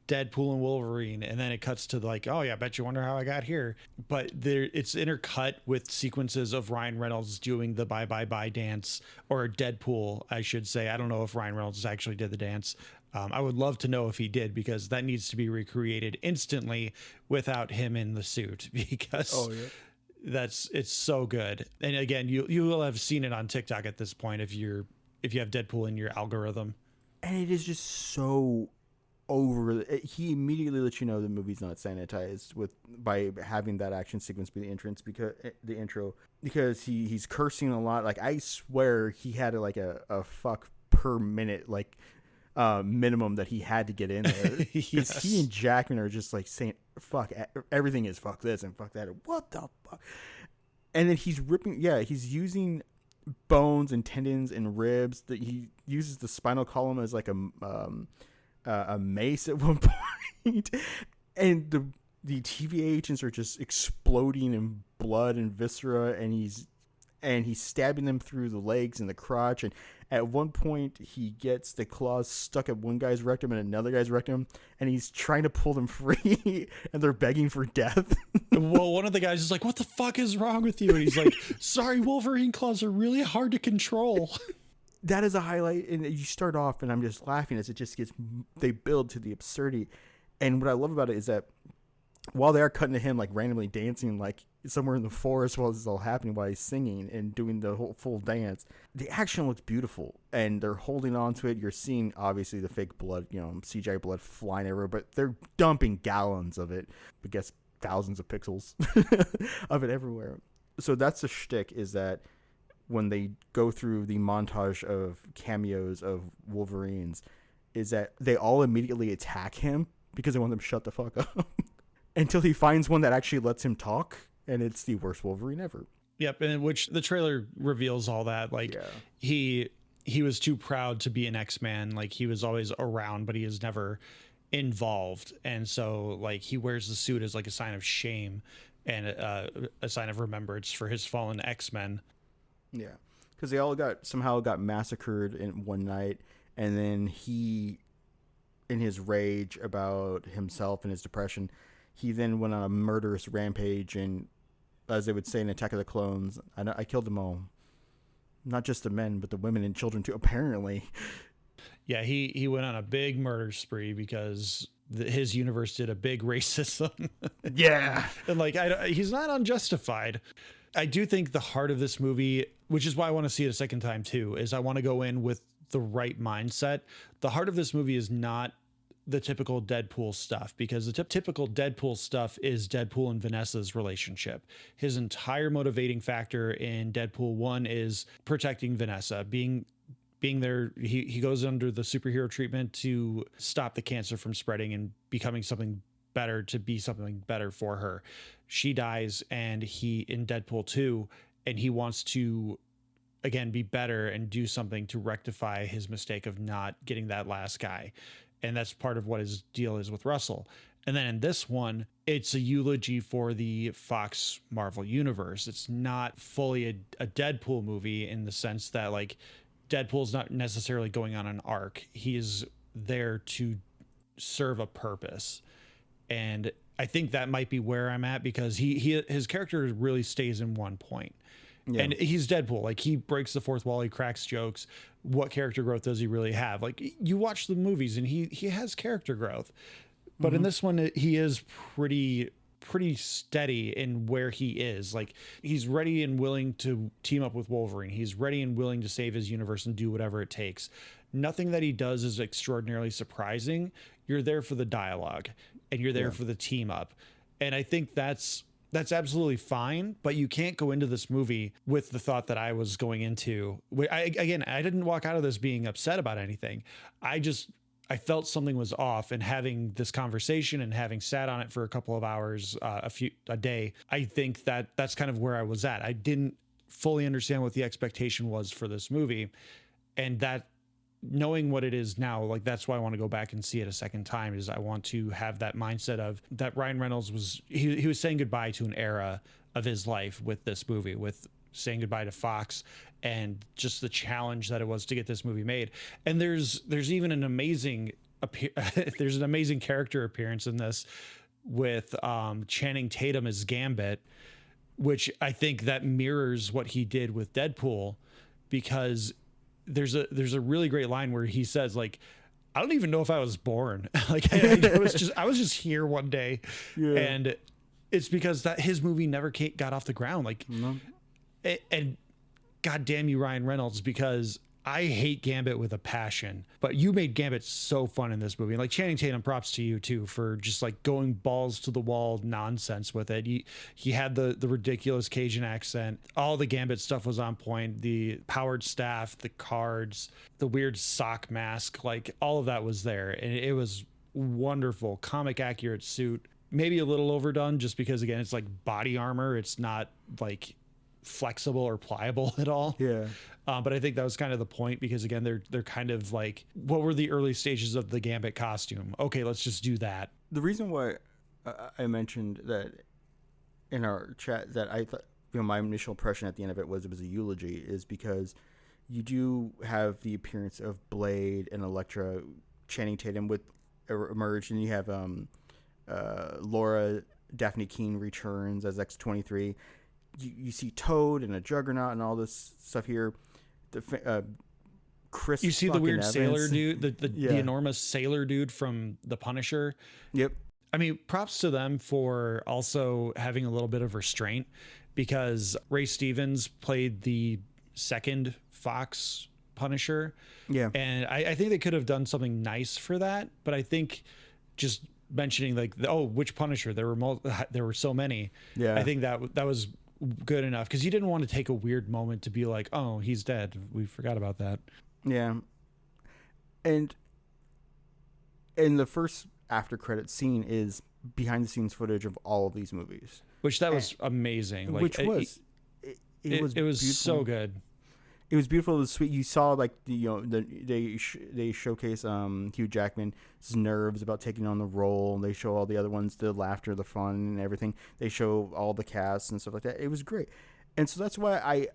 Deadpool and Wolverine, and then it cuts to like, oh yeah, I bet you wonder how I got here. But it's intercut with sequences of Ryan Reynolds doing the bye bye bye dance, or Deadpool, I should say. I don't know if Ryan Reynolds actually did the dance. I would love to know if he did, because that needs to be recreated instantly without him in the suit, because it's so good. And again, you will have seen it on TikTok at this point if you have Deadpool in your algorithm. And it is just so over. He immediately lets you know the movie's not sanitized by having that action sequence be the intro, because he's cursing a lot. Like, I swear he had like a fuck per minute like minimum that he had to get in there. Yes. He and Jackman are just like saying fuck, everything is fuck this and fuck that, and what the fuck. And then he's using bones and tendons and ribs. That he uses the spinal column as like a mace at one point, and the TVA agents are just exploding in blood and viscera, and and he's stabbing them through the legs and the crotch. And at one point, he gets the claws stuck at one guy's rectum and another guy's rectum, and he's trying to pull them free, and they're begging for death. Well, one of the guys is like, "What the fuck is wrong with you?" And he's like, "Sorry, Wolverine claws are really hard to control." That is a highlight, and you start off, and I'm just laughing as it just gets, they build to the absurdity. And what I love about it is that while they are cutting to him like randomly dancing like somewhere in the forest while this is all happening, while he's singing and doing the whole full dance, the action looks beautiful, and they're holding on to it. You're seeing obviously the fake blood, CGI blood flying everywhere, but they're dumping gallons of it. I guess thousands of pixels of it everywhere. So that's the shtick, is that when they go through the montage of cameos of Wolverines, is that they all immediately attack him because they want them to shut the fuck up until he finds one that actually lets him talk, and it's the worst Wolverine ever. Yep, and which the trailer reveals all that. Like, he was too proud to be an X-Man. Like, he was always around, but he is never involved. And so, like, he wears the suit as like a sign of shame and a sign of remembrance for his fallen X-Men. Yeah, because they all somehow got massacred in one night, and then he, in his rage about himself and his depression, he then went on a murderous rampage, and as they would say in Attack of the Clones, I killed them all. Not just the men, but the women and children too, apparently. Yeah, he went on a big murder spree because his universe did a big racism. Yeah. And like, he's not unjustified. I do think the heart of this movie, which is why I want to see it a second time too, is I want to go in with the right mindset. The heart of this movie is not the typical Deadpool stuff, because the typical Deadpool stuff is Deadpool and Vanessa's relationship. His entire motivating factor in Deadpool 1 is protecting Vanessa, being there. He goes under the superhero treatment to stop the cancer from spreading and becoming something better, to be something better for her. She dies, and he in Deadpool 2, and he wants to again be better and do something to rectify his mistake of not getting that last guy. And that's part of what his deal is with Russell. And then in this one, it's a eulogy for the Fox Marvel universe. It's not fully a Deadpool movie in the sense that like Deadpool's not necessarily going on an arc. He is there to serve a purpose. And I think that might be where I'm at, because his character really stays in one point. Yeah. And he's Deadpool. Like, he breaks the fourth wall, he cracks jokes. What character growth does he really have? Like, you watch the movies and he has character growth. But in this one, he is pretty steady in where he is. Like, he's ready and willing to team up with Wolverine. He's ready and willing to save his universe and do whatever it takes. Nothing that he does is extraordinarily surprising. You're there for the dialogue, and you're there for the team up. And I think that's absolutely fine, but you can't go into this movie with the thought that I was going into. I didn't walk out of this being upset about anything. I felt something was off, and having this conversation and having sat on it for a couple of hours, a day, I think that's kind of where I was at. I didn't fully understand what the expectation was for this movie, and that, knowing what it is now, like, that's why I want to go back and see it a second time, is I want to have that mindset of that Ryan Reynolds was saying goodbye to an era of his life with this movie, with saying goodbye to Fox and just the challenge that it was to get this movie made. And there's even an amazing there's an amazing character appearance in this with Channing Tatum as Gambit, which I think that mirrors what he did with Deadpool, because there's a really great line where he says, like, I don't even know if I was born. Like, I was just here one day. Yeah. And it's because that his movie never got off the ground. Like, and God damn you, Ryan Reynolds, because I hate Gambit with a passion, but you made Gambit so fun in this movie. And like, Channing Tatum, props to you too for just like going balls to the wall nonsense with it. He had the ridiculous Cajun accent. All the Gambit stuff was on point. The powered staff, the cards, the weird sock mask, like all of that was there. And it was wonderful. Comic accurate suit, maybe a little overdone just because, again, it's like body armor. It's not like flexible or pliable at all. Yeah. But I think that was kind of the point, because again, they're kind of like, what were the early stages of the Gambit costume? Okay, let's just do that. The reason why I mentioned that in our chat, that I thought my initial impression at the end of it was a eulogy, is because you do have the appearance of Blade and Elektra. Channing Tatum with emerged, and you have Laura Daphne Keane returns as X-23. You see Toad and a Juggernaut and all this stuff here. Chris, you see the weird Evans. sailor dude, the enormous sailor dude from The Punisher. Yep. I mean, props to them for also having a little bit of restraint, because Ray Stevens played the second Fox Punisher. Yeah. And I think they could have done something nice for that, but I think just mentioning like, which Punisher? There were so many. Yeah. I think that was good enough, because you didn't want to take a weird moment to be like, oh, he's dead. We forgot about that. Yeah. And the first after credit scene is behind the scenes footage of all of these movies, which was amazing. Like, it was beautiful. So good. It was beautiful. It was sweet. You saw like they showcase Hugh Jackman's nerves about taking on the role. They show all the other ones, the laughter, the fun, and everything. They show all the cast and stuff like that. It was great, and so that's why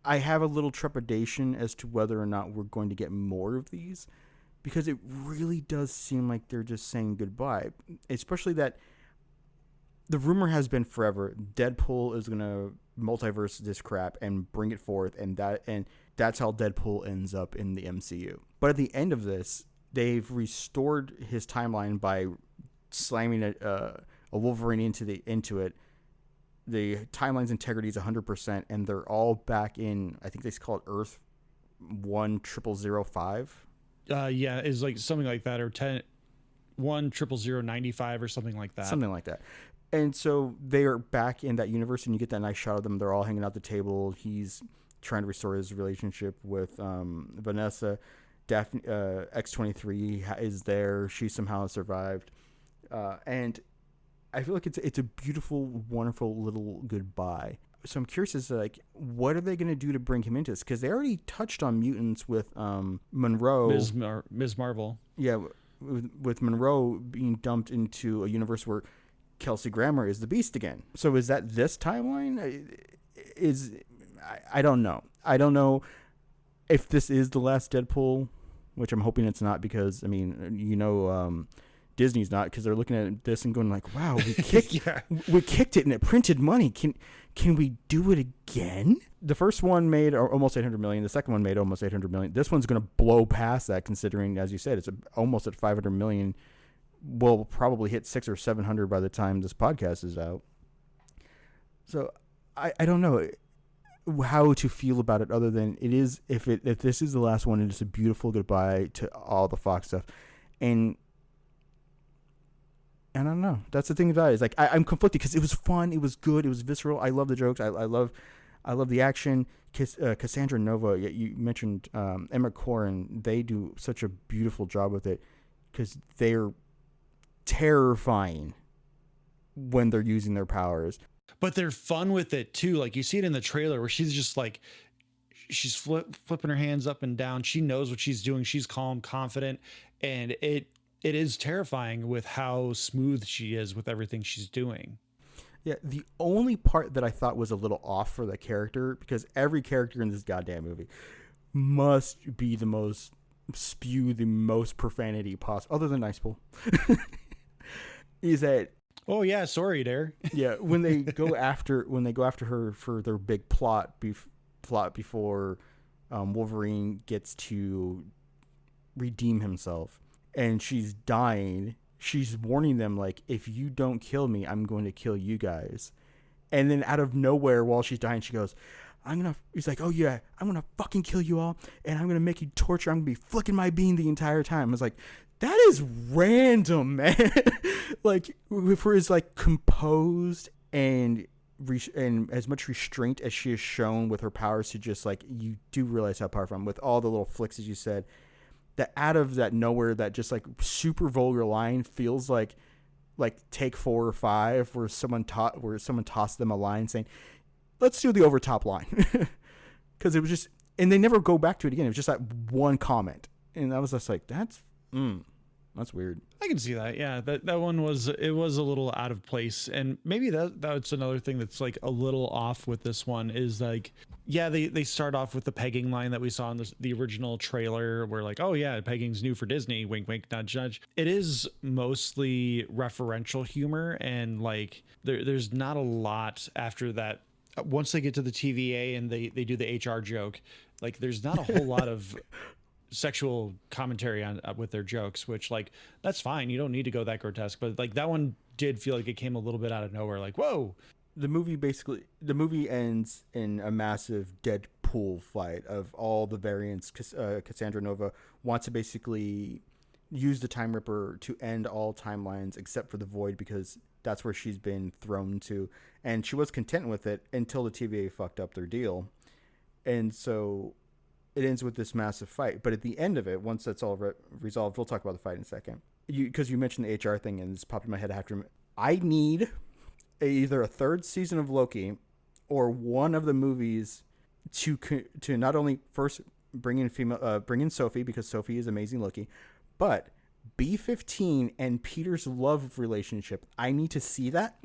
I have a little trepidation as to whether or not we're going to get more of these, because it really does seem like they're just saying goodbye. Especially that the rumor has been forever, Deadpool is gonna multiverse this crap and bring it forth, and that's how Deadpool ends up in the MCU. But at the end of this, they've restored his timeline by slamming a Wolverine into it. The timeline's integrity is 100%, and they're all back in, I think they call it Earth 10005. Yeah, it's like something like that, or 10095 or something like that. Something like that. And so they are back in that universe, and you get that nice shot of them. They're all hanging out at the table. He's trying to restore his relationship with Vanessa. Daphne, X-23 is there. She somehow survived. And I feel like it's a beautiful, wonderful little goodbye. So I'm curious as to, like, what are they going to do to bring him into this? Because they already touched on mutants with Monroe. Ms. Marvel. Yeah, with Monroe being dumped into a universe where Kelsey Grammer is the Beast again. So is that this timeline? I don't know. I don't know if this is the last Deadpool, which I'm hoping it's not, because, I mean, Disney's not, because they're looking at this and going like, wow, we kicked we kicked it and it printed money. Can we do it again? The first one made almost 800 million. The second one made almost 800 million. This one's going to blow past that, considering, as you said, it's almost at 500 million. We'll probably hit 600 or 700 by the time this podcast is out. So I don't know how to feel about it, other than it is, if this is the last one, it is a beautiful goodbye to all the Fox stuff. And I don't know. That's the thing about it. It's like I'm conflicted, because it was fun, it was good, it was visceral. I love the jokes. I love the action. Cassandra Nova. You mentioned Emma Corrin. They do such a beautiful job with it, because they're terrifying when they're using their powers. But they're fun with it too. Like, you see it in the trailer where she's just like, she's flipping her hands up and down. She knows what she's doing. She's calm, confident, and it is terrifying with how smooth she is with everything she's doing. Yeah, the only part that I thought was a little off for the character, because every character in this goddamn movie must be spew the most profanity possible, other than Nicepool, is that, oh yeah, sorry there. Yeah, when they go after her for their big plot before Wolverine gets to redeem himself, and she's dying, she's warning them, like, if you don't kill me, I'm going to kill you guys. And then out of nowhere, while she's dying, she goes, he's like, oh yeah, I'm going to fucking kill you all, and I'm going to make you torture. I'm going to be flicking my bean the entire time. I was like, that is random, man. Like, for as like composed and as much restraint as she has shown with her powers, to just like, you do realize how powerful, with all the little flicks, as you said, that out of that nowhere, that just like super vulgar line feels like take 4 or 5, where someone tossed them a line saying, let's do the overtop line. Because it was just, and they never go back to it again. It was just that one comment. And I was just like, that's, That's weird. I can see that. Yeah, that one was a little out of place, and maybe that's another thing that's like a little off with this one is like, yeah, they start off with the pegging line that we saw in the original trailer, where like, oh yeah, pegging's new for Disney, wink wink, nudge nudge. It is mostly referential humor, and like there's not a lot after that. Once they get to the TVA and they do the HR joke, like there's not a whole lot of sexual commentary on with their jokes, which like that's fine, you don't need to go that grotesque, but like that one did feel like it came a little bit out of nowhere, like whoa. The movie ends in a massive Deadpool fight of all the variants. Cassandra Nova wants to basically use the Time Ripper to end all timelines except for the Void, because that's where she's been thrown to, and she was content with it until the TVA fucked up their deal. And so it ends with this massive fight. But at the end of it, once that's all resolved, we'll talk about the fight in a second. Because you mentioned the HR thing, and this popped in my head after. I need either a third season of Loki or one of the movies to not only first bring in Sophie, because Sophie is amazing Loki, but B-15 and Peter's love relationship. I need to see that.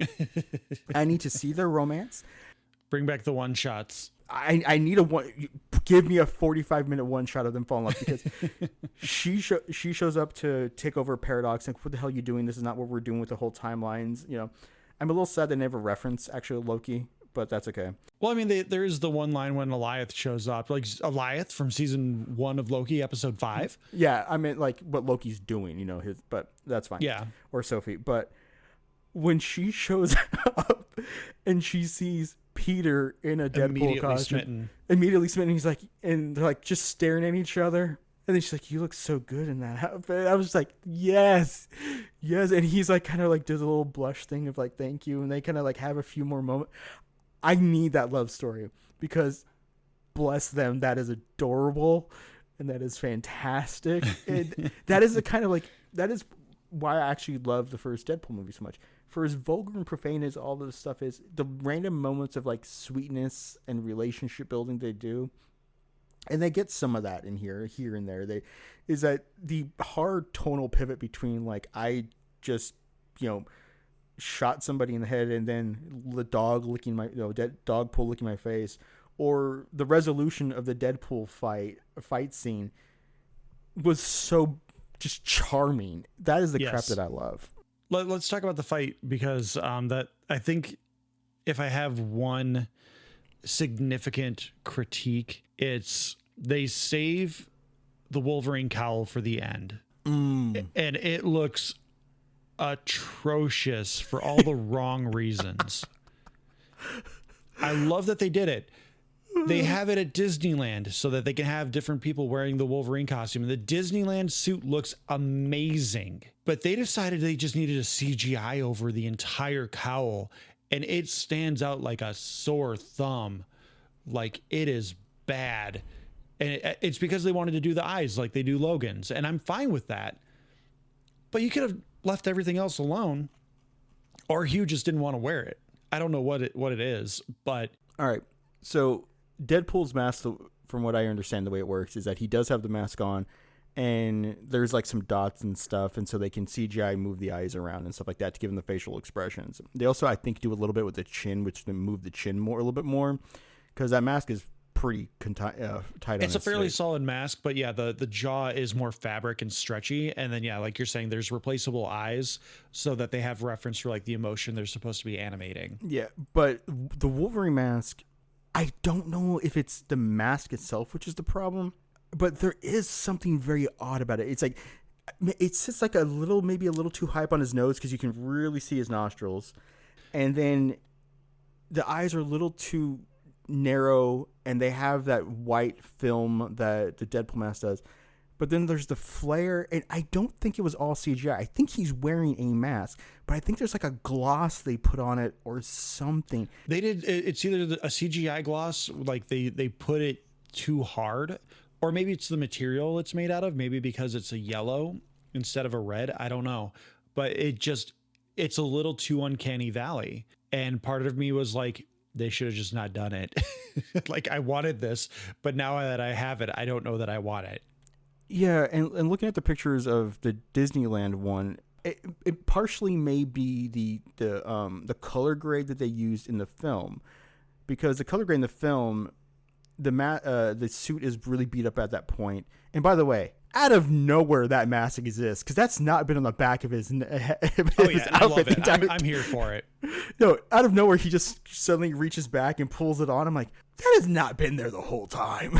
I need to see their romance. Bring back the one shots. I need give me a 45-minute one shot of them falling in love, because she shows up to take over Paradox, and what the hell are you doing? This is not what we're doing with the whole timelines. You know, I'm a little sad they never reference actual Loki, but that's okay. Well, I mean, there is the one line when Alioth shows up, like Alioth from season 1 of Loki, episode 5. Yeah, I mean, like what Loki's doing, you know, but that's fine. Yeah. Or Sophie, but when she shows up and she sees Peter in a Deadpool costume, immediately smitten. He's like, and they're like just staring at each other. And then she's like, "You look so good in that outfit." I was just like, yes. And he's like, kind of like does a little blush thing of like, thank you. And they kind of like have a few more moments. I need that love story, because bless them, that is adorable and that is fantastic. And that is the kind of like, that is why I actually love the first Deadpool movie so much. For as vulgar and profane as all this stuff is, the random moments of like sweetness and relationship building they do, and they get some of that in here and there. Is that the hard tonal pivot between like, I just, shot somebody in the head, and then the dog licking my, Deadpool licking my face, or the resolution of the Deadpool fight scene was so just charming. That is the crap that I love. Let's talk about the fight, because that I think if I have one significant critique, it's they save the Wolverine cowl for the end, and it looks atrocious for all the wrong reasons. I love that they did it. They have it at Disneyland so that they can have different people wearing the Wolverine costume. The Disneyland suit looks amazing, but they decided they just needed a CGI over the entire cowl, and it stands out like a sore thumb. Like, it is bad. And it's because they wanted to do the eyes like they do Logan's, and I'm fine with that. But you could have left everything else alone, or Hugh just didn't want to wear it. I don't know what it is, but all right. So Deadpool's mask, from what I understand, the way it works is that he does have the mask on, and there's like some dots and stuff, and so they can CGI move the eyes around and stuff like that to give him the facial expressions. They also, I think, do a little bit with the chin, which they move the chin a little bit more, because that mask is pretty tight on it's a fairly face. solid mask, but yeah, the jaw is more fabric and stretchy, and then like you're saying, there's replaceable eyes so that they have reference for like the emotion they're supposed to be animating. Yeah, but the Wolverine mask, I don't know if it's the mask itself which is the problem, but there is something very odd about it. It's like it sits like maybe a little too high up on his nose, because you can really see his nostrils, and then the eyes are a little too narrow, and they have that white film that the Deadpool mask does. But then there's the flare, and I don't think it was all CGI. I think he's wearing a mask, but I think there's like a gloss they put on it or something. They did. It's either a CGI gloss, like they put it too hard, or maybe it's the material it's made out of. Maybe because it's a yellow instead of a red. I don't know, but it's a little too uncanny valley. And part of me was like, they should have just not done it. Like, I wanted this, but now that I have it, I don't know that I want it. Yeah, and looking at the pictures of the Disneyland one, it partially may be the color grade that they used in the film, because the color grade in the film, the suit is really beat up at that point. And by the way, out of nowhere that mask exists, because that's not been on the back of his outfit. I love it. I'm here for it. No, out of nowhere he just suddenly reaches back and pulls it on. I'm like, that has not been there the whole time.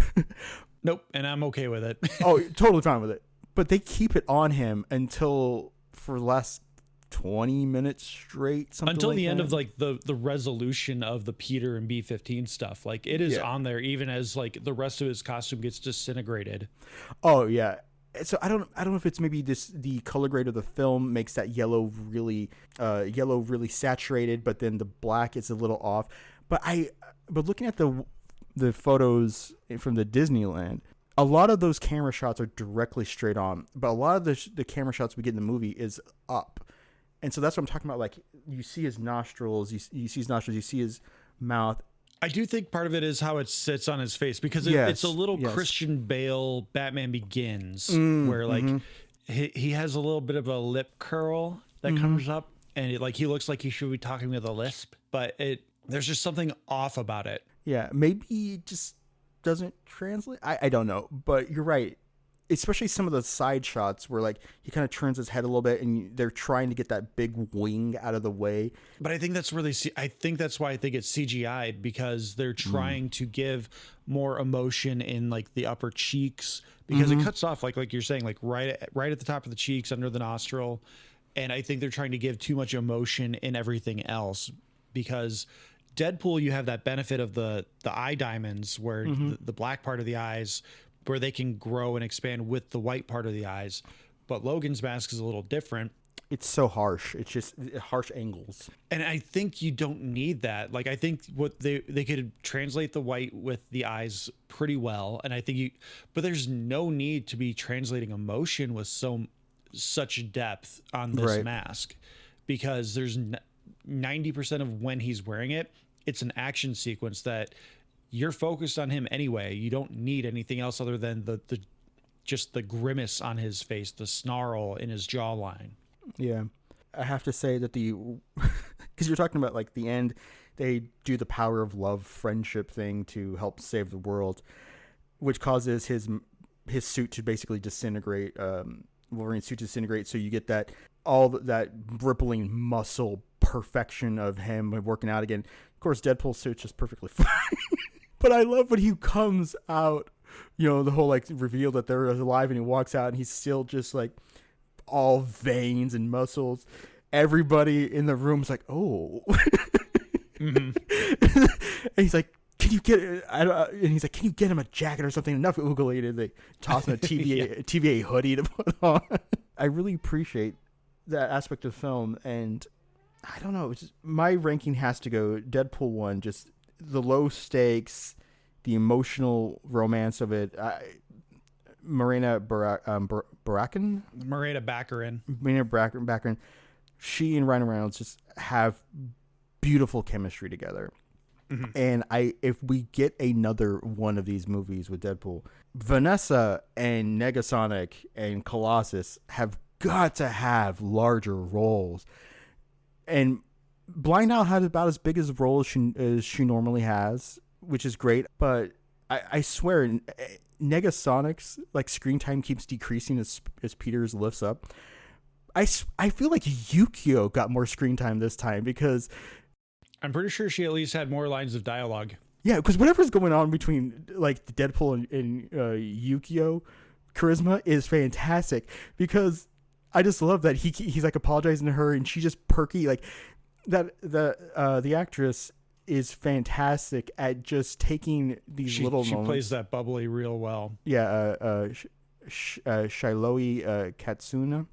Nope, and I'm okay with it. Oh, totally fine with it. But they keep it on him until for the last 20 minutes straight, something until like the end that. of like the resolution of the Peter and B-15 stuff. Like it is on there even as like the rest of his costume gets disintegrated. Oh yeah. So I don't know if it's maybe the color grade of the film makes that yellow really saturated, but then the black is a little off. But looking at the photos from the Disneyland, a lot of those camera shots are directly straight on, but a lot of the camera shots we get in the movie is up. And so that's what I'm talking about. Like you see his nostrils, you see his nostrils, you see his mouth. I do think part of it is how it sits on his face, because it's a little Christian Bale Batman Begins, where like he has a little bit of a lip curl that comes up, and he looks like he should be talking with a lisp, but there's just something off about it. Yeah, maybe it just doesn't translate. I don't know, but you're right. Especially some of the side shots where like he kind of turns his head a little bit and they're trying to get that big wing out of the way. But I think that's where I think that's why I think it's CGI'd, because they're trying to give more emotion in like the upper cheeks, because it cuts off like you're saying, like right at the top of the cheeks, under the nostril. And I think they're trying to give too much emotion in everything else, because Deadpool, you have that benefit of the eye diamonds, where the black part of the eyes, where they can grow and expand with the white part of the eyes. But Logan's mask is a little different. It's so harsh. It's just harsh angles. And I think you don't need that. Like, I think what they could translate the white with the eyes pretty well. And I think but there's no need to be translating emotion with such depth on this mask, because there's 90% of when he's wearing it, it's an action sequence that you're focused on him anyway. You don't need anything else other than just the grimace on his face, the snarl in his jawline. Yeah. I have to say that because you're talking about like the end, they do the power of love, friendship thing to help save the world, which causes his suit to basically disintegrate, Wolverine's suit to disintegrate. So you get that rippling muscle perfection of him working out again. Of course, Deadpool's suit's just perfectly fine. But I love when he comes out, the whole like reveal that they're alive, and he walks out and he's still just like all veins and muscles. Everybody in the room's like, oh. And he's like, can you get him a jacket or something? Enough oogly. And they toss him a TVA hoodie to put on. I really appreciate that aspect of the film, and I don't know. My ranking has to go Deadpool 1, just the low stakes, the emotional romance of it. Morena Baccarin. She and Ryan Reynolds just have beautiful chemistry together. And if we get another one of these movies with Deadpool, Vanessa and Negasonic and Colossus have got to have larger roles. And Blind Owl had about as big as a role as she normally has, which is great. But I swear, Negasonic's like screen time keeps decreasing as Peters lifts up. I feel like Yukio got more screen time this time, because I'm pretty sure she at least had more lines of dialogue. Yeah, because whatever's going on between like Deadpool and Yukio, charisma is fantastic, because I just love that he's like apologizing to her and she just perky like that. The actress is fantastic at just taking these little moments. She plays that bubbly real well. Yeah, Shiloh Katsuna.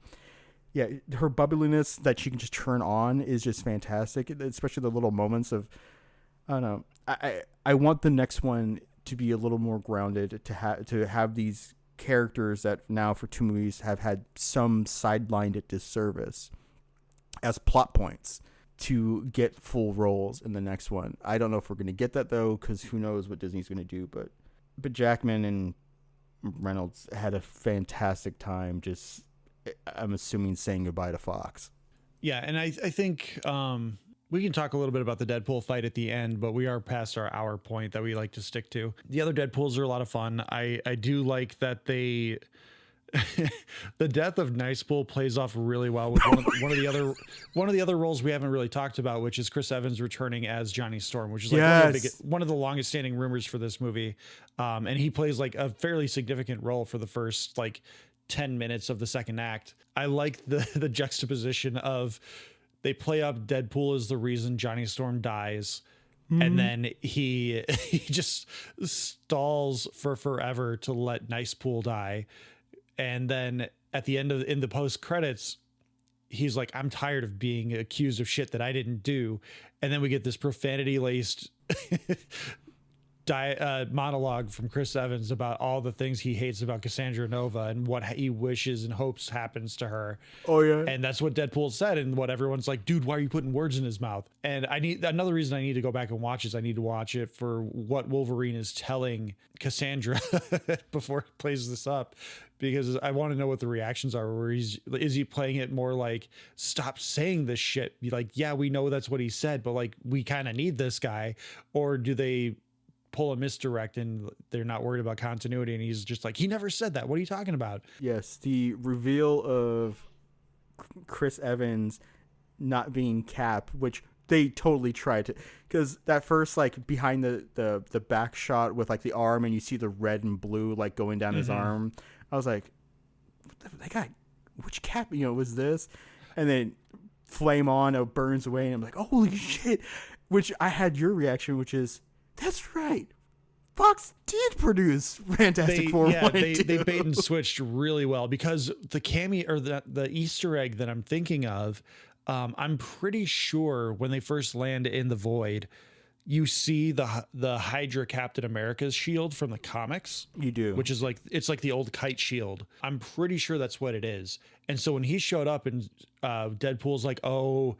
Yeah, her bubbliness that she can just turn on is just fantastic, especially the little moments of, I don't know. I want the next one to be a little more grounded, to have these characters that now for 2 movies have had some sidelined disservice as plot points to get full roles in the next one. I don't know if we're going to get that though, because who knows what Disney's going to do, but Jackman and Reynolds had a fantastic time. Just, I'm assuming, saying goodbye to Fox. Yeah, and I think we can talk a little bit about the Deadpool fight at the end, but we are past our hour point that we like to stick to. The other Deadpools are a lot of fun. I do like that they the death of Nicepool plays off really well with one of the other roles we haven't really talked about, which is Chris Evans returning as Johnny Storm, which is like one of the longest standing rumors for this movie. And he plays like a fairly significant role for the first like 10 minutes of the second act. I like the juxtaposition of they play up Deadpool as the reason Johnny Storm dies. And then he just stalls for forever to let Nicepool die. And then at the end in the post credits, he's like, I'm tired of being accused of shit that I didn't do. And then we get this profanity laced monologue from Chris Evans about all the things he hates about Cassandra Nova and what he wishes and hopes happens to her. Oh yeah. And that's what Deadpool said, and what everyone's like, dude, why are you putting words in his mouth? And another reason I need to go back and watch is I need to watch it for what Wolverine is telling Cassandra before he plays this up, because I want to know what the reactions are. Where is he playing it more like, stop saying this shit? Be like, yeah, we know that's what he said, but like, we kind of need this guy. Or do they pull a misdirect and they're not worried about continuity, and he's just like, he never said that, what are you talking about? Yes, the reveal of Chris Evans not being Cap, which they totally tried to, because that first like behind the back shot with like the arm and you see the red and blue like going down his arm, I was like, that guy, which Cap was this? And then flame on, it burns away, and I'm like, holy shit. Which I had your reaction, which is, that's right, Fox did produce Fantastic Four. Yeah, they bait and switched really well, because the cameo or the Easter egg that I'm thinking of, I'm pretty sure when they first land in the Void, you see the Hydra Captain America's shield from the comics. You do, which is like, it's like the old kite shield. I'm pretty sure that's what it is. And so when he showed up and Deadpool's like, oh,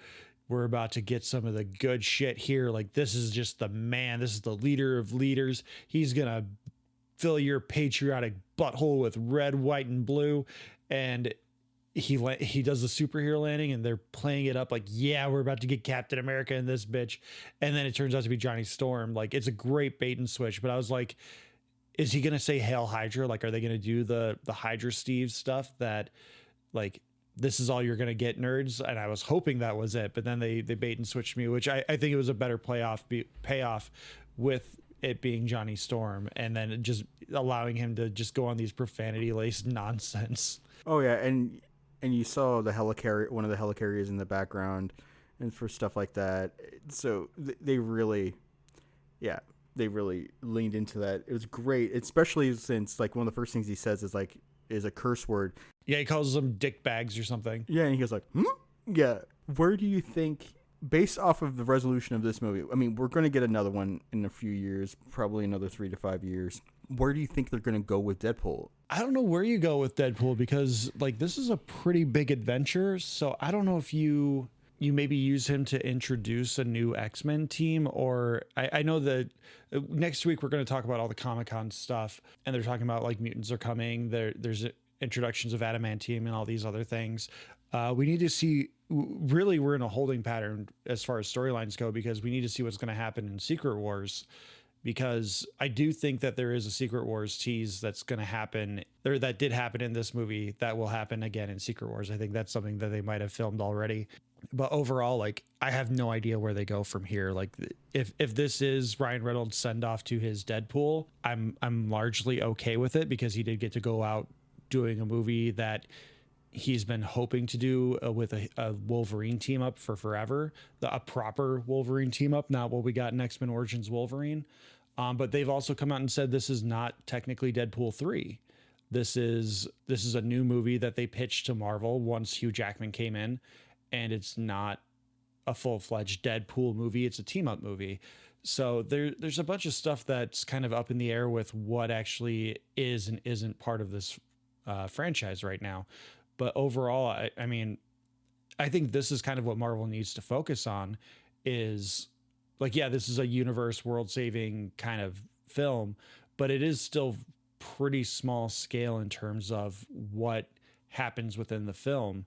we're about to get some of the good shit here. Like, this is just the man. This is the leader of leaders. He's going to fill your patriotic butthole with red, white, and blue. And he does the superhero landing, and they're playing it up like, yeah, we're about to get Captain America in this bitch. And then it turns out to be Johnny Storm. Like, it's a great bait and switch. But I was like, is he going to say Hail Hydra? Like, are they going to do the Hydra Steve stuff that, like, this is all you're going to get, nerds? And I was hoping that was it, but then they bait and switched me, which I think it was a better payoff with it being Johnny Storm, and then just allowing him to just go on these profanity laced nonsense. Oh yeah. And you saw the helicarrier, one of the helicarriers in the background, and for stuff like that. So they really leaned into that. It was great, especially since like one of the first things he says is a curse word. Yeah, he calls them dick bags or something. Yeah, and he goes like, Yeah. Where do you think, based off of the resolution of this movie, I mean, we're going to get another one in a few years, probably another 3 to 5 years. Where do you think they're going to go with Deadpool? I don't know where you go with Deadpool, because like, this is a pretty big adventure. So I don't know if you maybe use him to introduce a new X-Men team, or I know that next week we're going to talk about all the Comic-Con stuff, and they're talking about like mutants are coming. There's introductions of adamantium and all these other things. We need to see, really, we're in a holding pattern as far as storylines go, because we need to see what's going to happen in Secret Wars, because I do think that there is a Secret Wars tease that's going to happen, or that did happen in this movie, that will happen again in Secret Wars. I think that's something that they might have filmed already. But overall, like, I have no idea where they go from here. Like, if this is Ryan Reynolds' send off to his Deadpool, I'm largely okay with it, because he did get to go out doing a movie that he's been hoping to do with a Wolverine team up for forever, a proper Wolverine team up, not what we got in X-Men Origins Wolverine. But they've also come out and said this is not technically Deadpool 3. This is a new movie that they pitched to Marvel once Hugh Jackman came in, and it's not a full-fledged Deadpool movie. It's a team-up movie. So there's a bunch of stuff that's kind of up in the air with what actually is and isn't part of this franchise right now. But overall, I mean, I think this is kind of what Marvel needs to focus on, is like, yeah, this is a universe world saving kind of film, but it is still pretty small scale in terms of what happens within the film.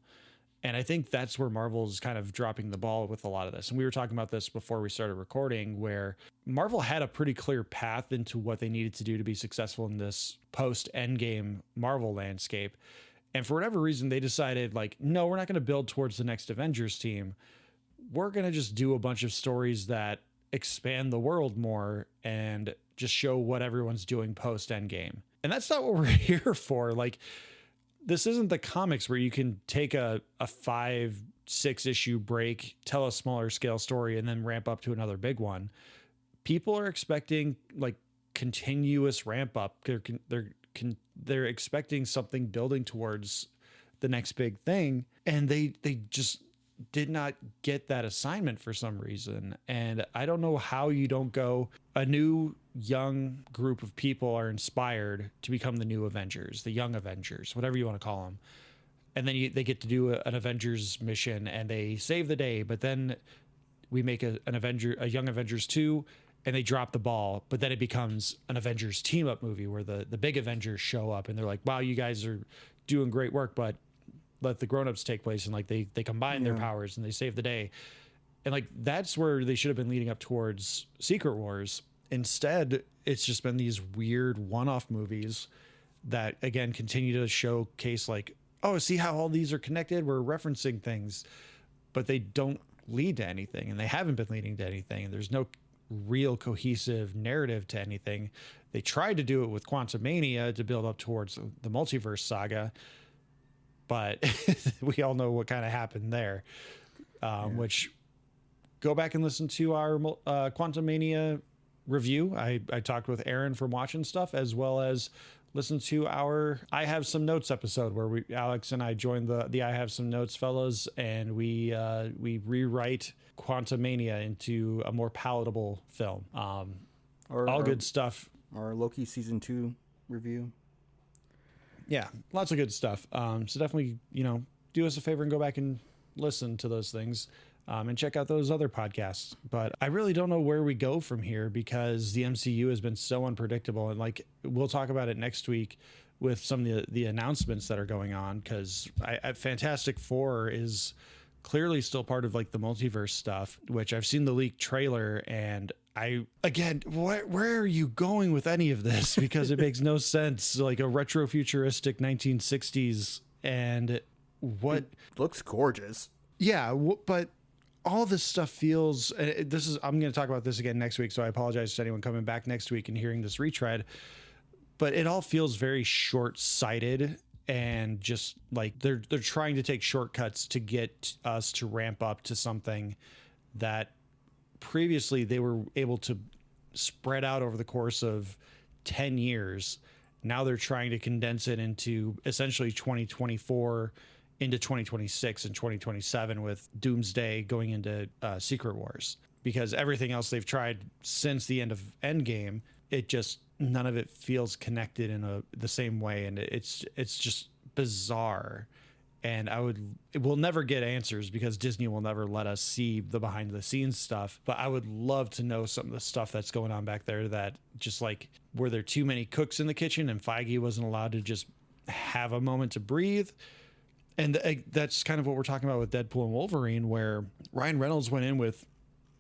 And I think that's where Marvel's kind of dropping the ball with a lot of this. And we were talking about this before we started recording, where Marvel had a pretty clear path into what they needed to do to be successful in this post-Endgame Marvel landscape. And for whatever reason, they decided, like, no, we're not going to build towards the next Avengers team. We're going to just do a bunch of stories that expand the world more and just show what everyone's doing post-Endgame. And that's not what we're here for. Like, this isn't the comics where you can take a 5-6 issue break, tell a smaller scale story, and then ramp up to another big one. People are expecting like continuous ramp up. They're expecting something building towards the next big thing, and they just did not get that assignment for some reason. And I don't know how you don't go, a new young group of people are inspired to become the new Avengers, the young Avengers, whatever you want to call them. And then they get to do an Avengers mission and they save the day. But then we make a young Avengers 2, and they drop the ball. But then it becomes an Avengers team up movie where the big Avengers show up and they're like, wow, you guys are doing great work, but let the grown-ups take place, and like they combine their powers and they save the day. And like that's where they should have been leading up towards Secret Wars. Instead, it's just been these weird one-off movies that again continue to showcase like, oh, see how all these are connected? We're referencing things, but they don't lead to anything, and they haven't been leading to anything, and there's no real cohesive narrative to anything. They tried to do it with Quantumania to build up towards the multiverse saga, but we all know what kind of happened there, which go back and listen to our Quantumania review. I talked with Aaron from Watching Stuff, as well as listen to our I Have Some Notes episode where Alex and I joined the I Have Some Notes fellas, and we rewrite Quantumania into a more palatable film. All good stuff. Our Loki season 2 review. Yeah, lots of good stuff. So definitely, do us a favor and go back and listen to those things, and check out those other podcasts. But I really don't know where we go from here because the MCU has been so unpredictable. And like, we'll talk about it next week with some of the announcements that are going on, because Fantastic Four is clearly still part of like the multiverse stuff, which I've seen the leaked trailer, and where are you going with any of this? Because it makes no sense. Like a retro futuristic 1960s, and what it looks gorgeous. Yeah, but all this stuff feels, I'm going to talk about this again next week, so I apologize to anyone coming back next week and hearing this retread, but it all feels very short-sighted, and just like they're trying to take shortcuts to get us to ramp up to something that previously they were able to spread out over the course of 10 years. Now they're trying to condense it into essentially 2024 into 2026 and 2027, with Doomsday going into Secret Wars, because everything else they've tried since the end of Endgame, none of it feels connected in the same way. And it's just bizarre. And we'll never get answers because Disney will never let us see the behind the scenes stuff. But I would love to know some of the stuff that's going on back there, that just like, were there too many cooks in the kitchen and Feige wasn't allowed to just have a moment to breathe? And that's kind of what we're talking about with Deadpool and Wolverine, where Ryan Reynolds went in with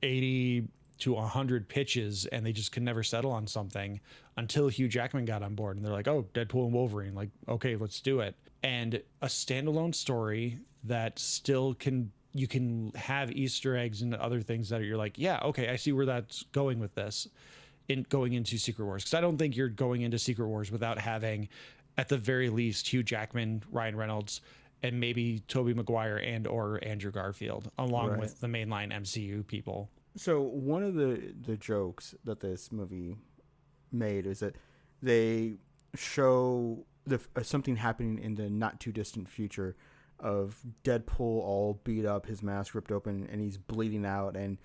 80 to 100 pitches and they just could never settle on something until Hugh Jackman got on board, and they're like, oh, Deadpool and Wolverine, like, okay, let's do it. And a standalone story that still you can have Easter eggs and other things that you're like, yeah, okay, I see where that's going with this in going into Secret Wars. Because I don't think you're going into Secret Wars without having, at the very least, Hugh Jackman, Ryan Reynolds, and maybe Tobey Maguire and or Andrew Garfield, along with the mainline MCU people. So one of the jokes that this movie made is that they show something happening in the not too distant future of Deadpool all beat up, his mask ripped open, and he's bleeding out, and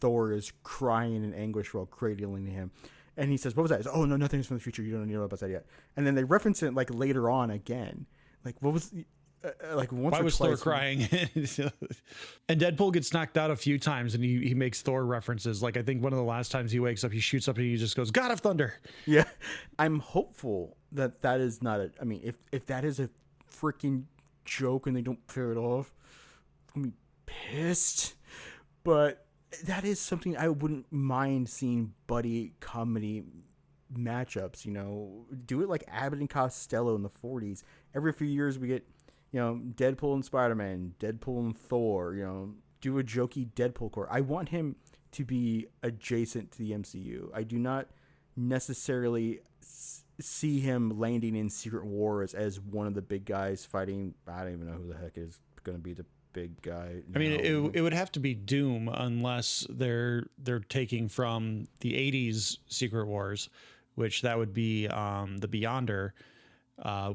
Thor is crying in anguish while cradling him. And he says, what was that? He says, oh, no, nothing's from the future. You don't know about that yet. And then they reference it like later on again. Like, what was like once why or was twice Thor crying? And Deadpool gets knocked out a few times, and he makes Thor references. Like, I think one of the last times he wakes up, he shoots up and he just goes, God of Thunder. Yeah. I'm hopeful that is not a. I mean, if that is a freaking joke and they don't clear it off, I'm gonna be pissed. But that is something I wouldn't mind seeing buddy comedy matchups. You know, do it like Abbott and Costello in the 40s. Every few years we get, you know, Deadpool and Spider-Man, Deadpool and Thor. You know, do a jokey Deadpool core. I want him to be adjacent to the MCU. I do not necessarily see him landing in Secret Wars as one of the big guys fighting. I don't even know who the heck is going to be the big guy. I mean, it would have to be Doom unless they're taking from the 80s Secret Wars, which that would be the Beyonder,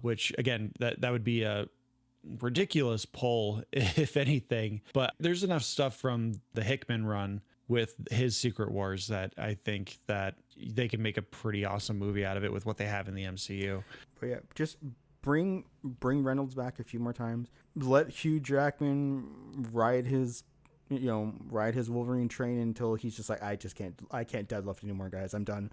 which again that would be a ridiculous pull if anything. But there's enough stuff from the Hickman run with his Secret Wars that I think that they can make a pretty awesome movie out of it with what they have in the MCU. But yeah, just bring Reynolds back a few more times. Let Hugh Jackman ride his Wolverine train until he's just like, I can't deadlift anymore, guys. I'm done.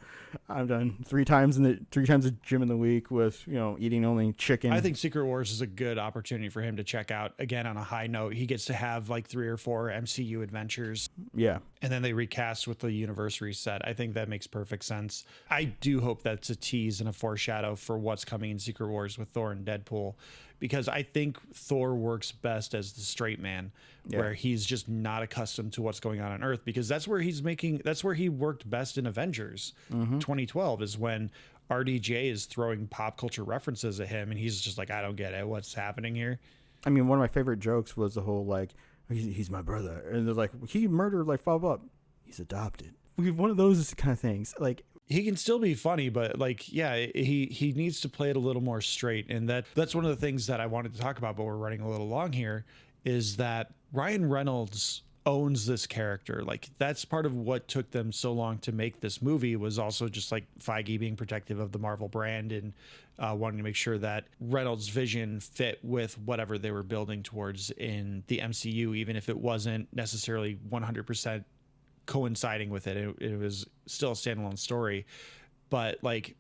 3 times a gym in the week with, you know, eating only chicken. I think Secret Wars is a good opportunity for him to check out again on a high note. He gets to have like 3 or 4 MCU adventures. Yeah. And then they recast with the universe reset. I think that makes perfect sense. I do hope that's a tease and a foreshadow for what's coming in Secret Wars with Thor and Deadpool, because I think Thor works best as the straight man, where he's just not accustomed to what's going on Earth, because that's where he worked best in Avengers. 2012 is when RDJ is throwing pop culture references at him and he's just like, I don't get it. What's happening here? I mean, one of my favorite jokes was the whole like, he's my brother. And they're like, he murdered like 5 up. He's adopted. One of those kind of things. Like, he can still be funny, but like, yeah, he needs to play it a little more straight. And that's one of the things that I wanted to talk about, but we're running a little long here, is that Ryan Reynolds owns this character. Like, that's part of what took them so long to make this movie, was also just like Feige being protective of the Marvel brand and wanting to make sure that Reynolds' vision fit with whatever they were building towards in the MCU, even if it wasn't necessarily 100% coinciding with it. It was still a standalone story, but like,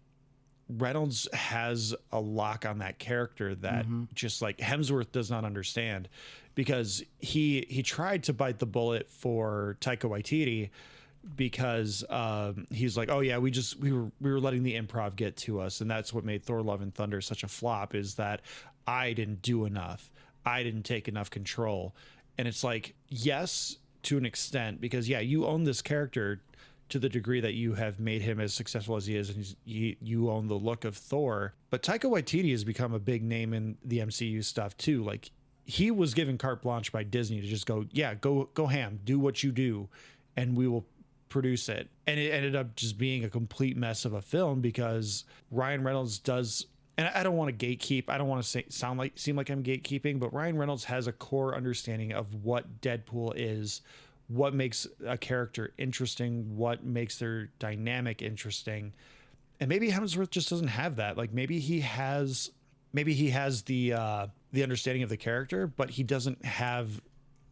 Reynolds has a lock on that character that just like Hemsworth does not understand, because he tried to bite the bullet for Taika Waititi, because he's like, oh yeah, we were letting the improv get to us, and that's what made Thor: Love and Thunder such a flop, is that I didn't do enough, I didn't take enough control. And it's like, yes, to an extent, because yeah, you own this character to the degree that you have made him as successful as he is, and you own the look of Thor. But Taika Waititi has become a big name in the MCU stuff too. Like, he was given carte blanche by Disney to just go ham, do what you do, and we will produce it. And it ended up just being a complete mess of a film, because Ryan Reynolds does, and I don't want to gatekeep, I don't want to seem like I'm gatekeeping, but Ryan Reynolds has a core understanding of what Deadpool is, what makes a character interesting, what makes their dynamic interesting. And maybe Hemsworth just doesn't have that. Like, maybe he has the understanding of the character, but he doesn't have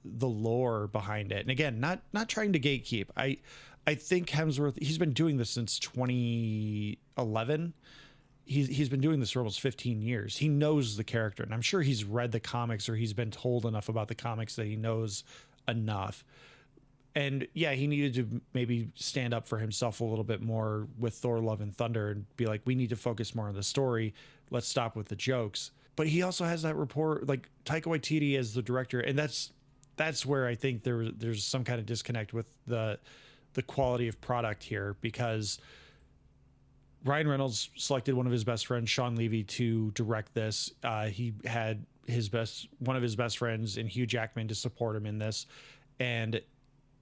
the lore behind it. And again, not trying to gatekeep. I think Hemsworth, he's been doing this since 2011. He's been doing this for almost 15 years. He knows the character, and I'm sure he's read the comics, or he's been told enough about the comics that he knows enough. And yeah, he needed to maybe stand up for himself a little bit more with Thor: Love and Thunder and be like, we need to focus more on the story. Let's stop with the jokes. But he also has that rapport, like Taika Waititi as the director. And that's where I think there's some kind of disconnect with the quality of product here, because Ryan Reynolds selected one of his best friends, Sean Levy, to direct this. He had one of his best friends in Hugh Jackman to support him in this. And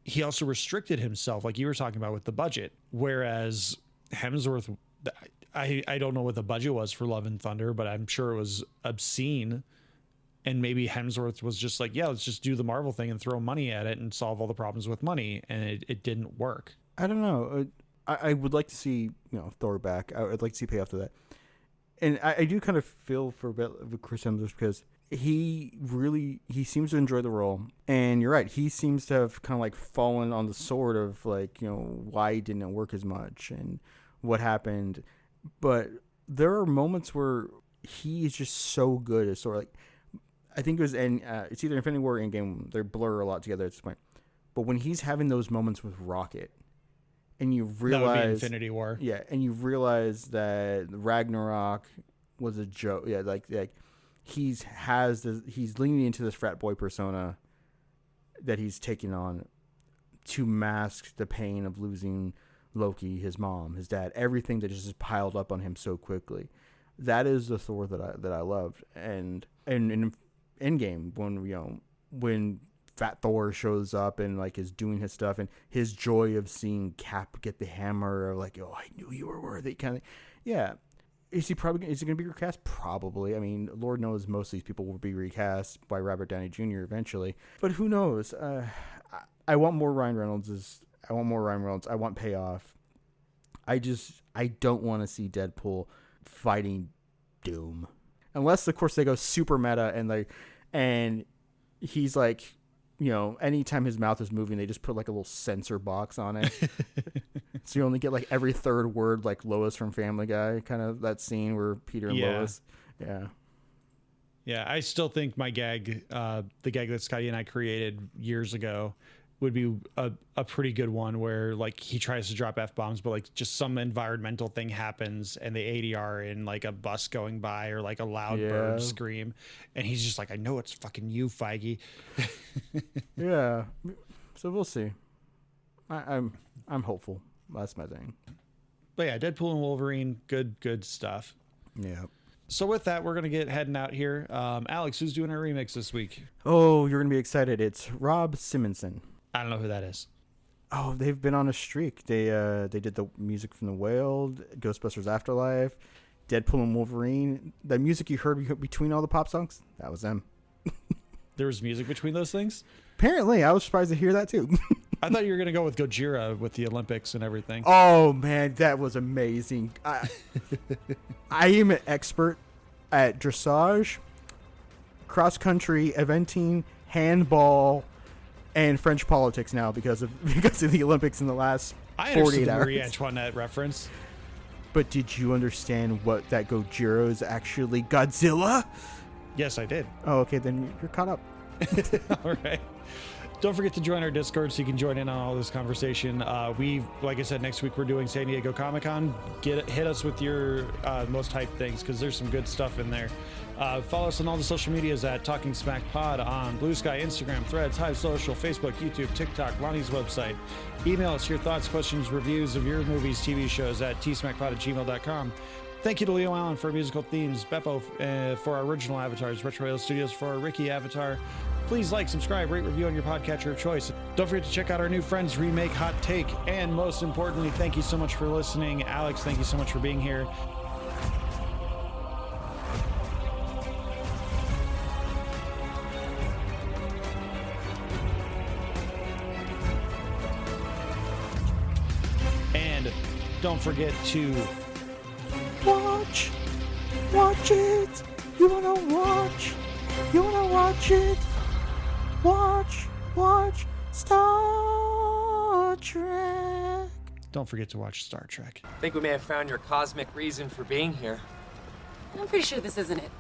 he also restricted himself, like you were talking about, with the budget. Whereas Hemsworth, I don't know what the budget was for Love and Thunder, but I'm sure it was obscene. And maybe Hemsworth was just like, yeah, let's just do the Marvel thing and throw money at it and solve all the problems with money. And it didn't work. I don't know. I would like to see, Thor back. I'd like to see payoff to that. And I do kind of feel for Chris Hemsworth, because he seems to enjoy the role. And you're right, he seems to have kind of like fallen on the sword of like, why didn't it work as much and what happened. But there are moments where he is just so good as sort of like, I think it was it's either Infinity War or Endgame. They blur a lot together at this point. But when he's having those moments with Rocket, and you realize that would be Infinity War. Yeah, and you realize that Ragnarok was a joke. Yeah, like he's leaning into this frat boy persona that he's taking on to mask the pain of losing Loki, his mom, his dad, everything that just piled up on him so quickly. That is the Thor that I loved. And in Endgame, when Fat Thor shows up and like is doing his stuff, and his joy of seeing Cap get the hammer, or like, oh, I knew you were worthy, kind of. Yeah. Is he going to be recast? Probably. I mean, Lord knows most of these people will be recast by Robert Downey Jr. eventually. But who knows? I want more Ryan Reynolds. I want payoff. I don't want to see Deadpool fighting Doom. Unless, of course, they go super meta and he's like, anytime his mouth is moving, they just put like a little censor box on it. So you only get like every third word, like Lois from Family Guy, kind of that scene where Peter and Lois. Yeah. Yeah, I still think my gag, the gag that Scotty and I created years ago, would be a pretty good one where like he tries to drop F-bombs, but like just some environmental thing happens and the ADR in like a bus going by or like a loud bird scream. And he's just like, I know it's fucking you, Feige. Yeah. So we'll see. I'm hopeful. That's my thing. But yeah, Deadpool and Wolverine, good stuff. Yeah. So with that, we're going to get heading out here. Alex, who's doing our remix this week? Oh, you're going to be excited. It's Rob Simonson. I don't know who that is. Oh, they've been on a streak. They did the music from The Whale, Ghostbusters Afterlife, Deadpool and Wolverine. The music you heard between all the pop songs, that was them. There was music between those things? Apparently, I was surprised to hear that too. I thought you were going to go with Gojira with the Olympics and everything. Oh, man, that was amazing. I am an expert at dressage, cross-country, eventing, handball, and French politics now because of the Olympics in the last 48 hours. Marie Antoinette reference. But did you understand what that Gojira is actually? Godzilla? Yes, I did. Oh, okay, then you're caught up. All right. Don't forget to join our Discord so you can join in on all this conversation. Like I said, next week we're doing San Diego Comic-Con. Hit us with your most hyped things because there's some good stuff in there. Follow us on all the social medias at Talking Smack Pod on Blue Sky, Instagram, Threads, Hive Social, Facebook, YouTube, TikTok, Lonnie's website. Email us your thoughts, questions, reviews of your movies, TV shows at tsmackpod@gmail.com. Thank you to Leo Allen for musical themes, Beppo for our original avatars, Retro Rail Studios for our Ricky avatar. Please like, subscribe, rate, review on your podcatcher of choice. Don't forget to check out our new friends, Remake Hot Take. And most importantly, thank you so much for listening. Alex, thank you so much for being here. And don't forget to watch it. You wanna watch it. Watch Star Trek. Don't forget to watch Star Trek. I think we may have found your cosmic reason for being here. I'm pretty sure this isn't it.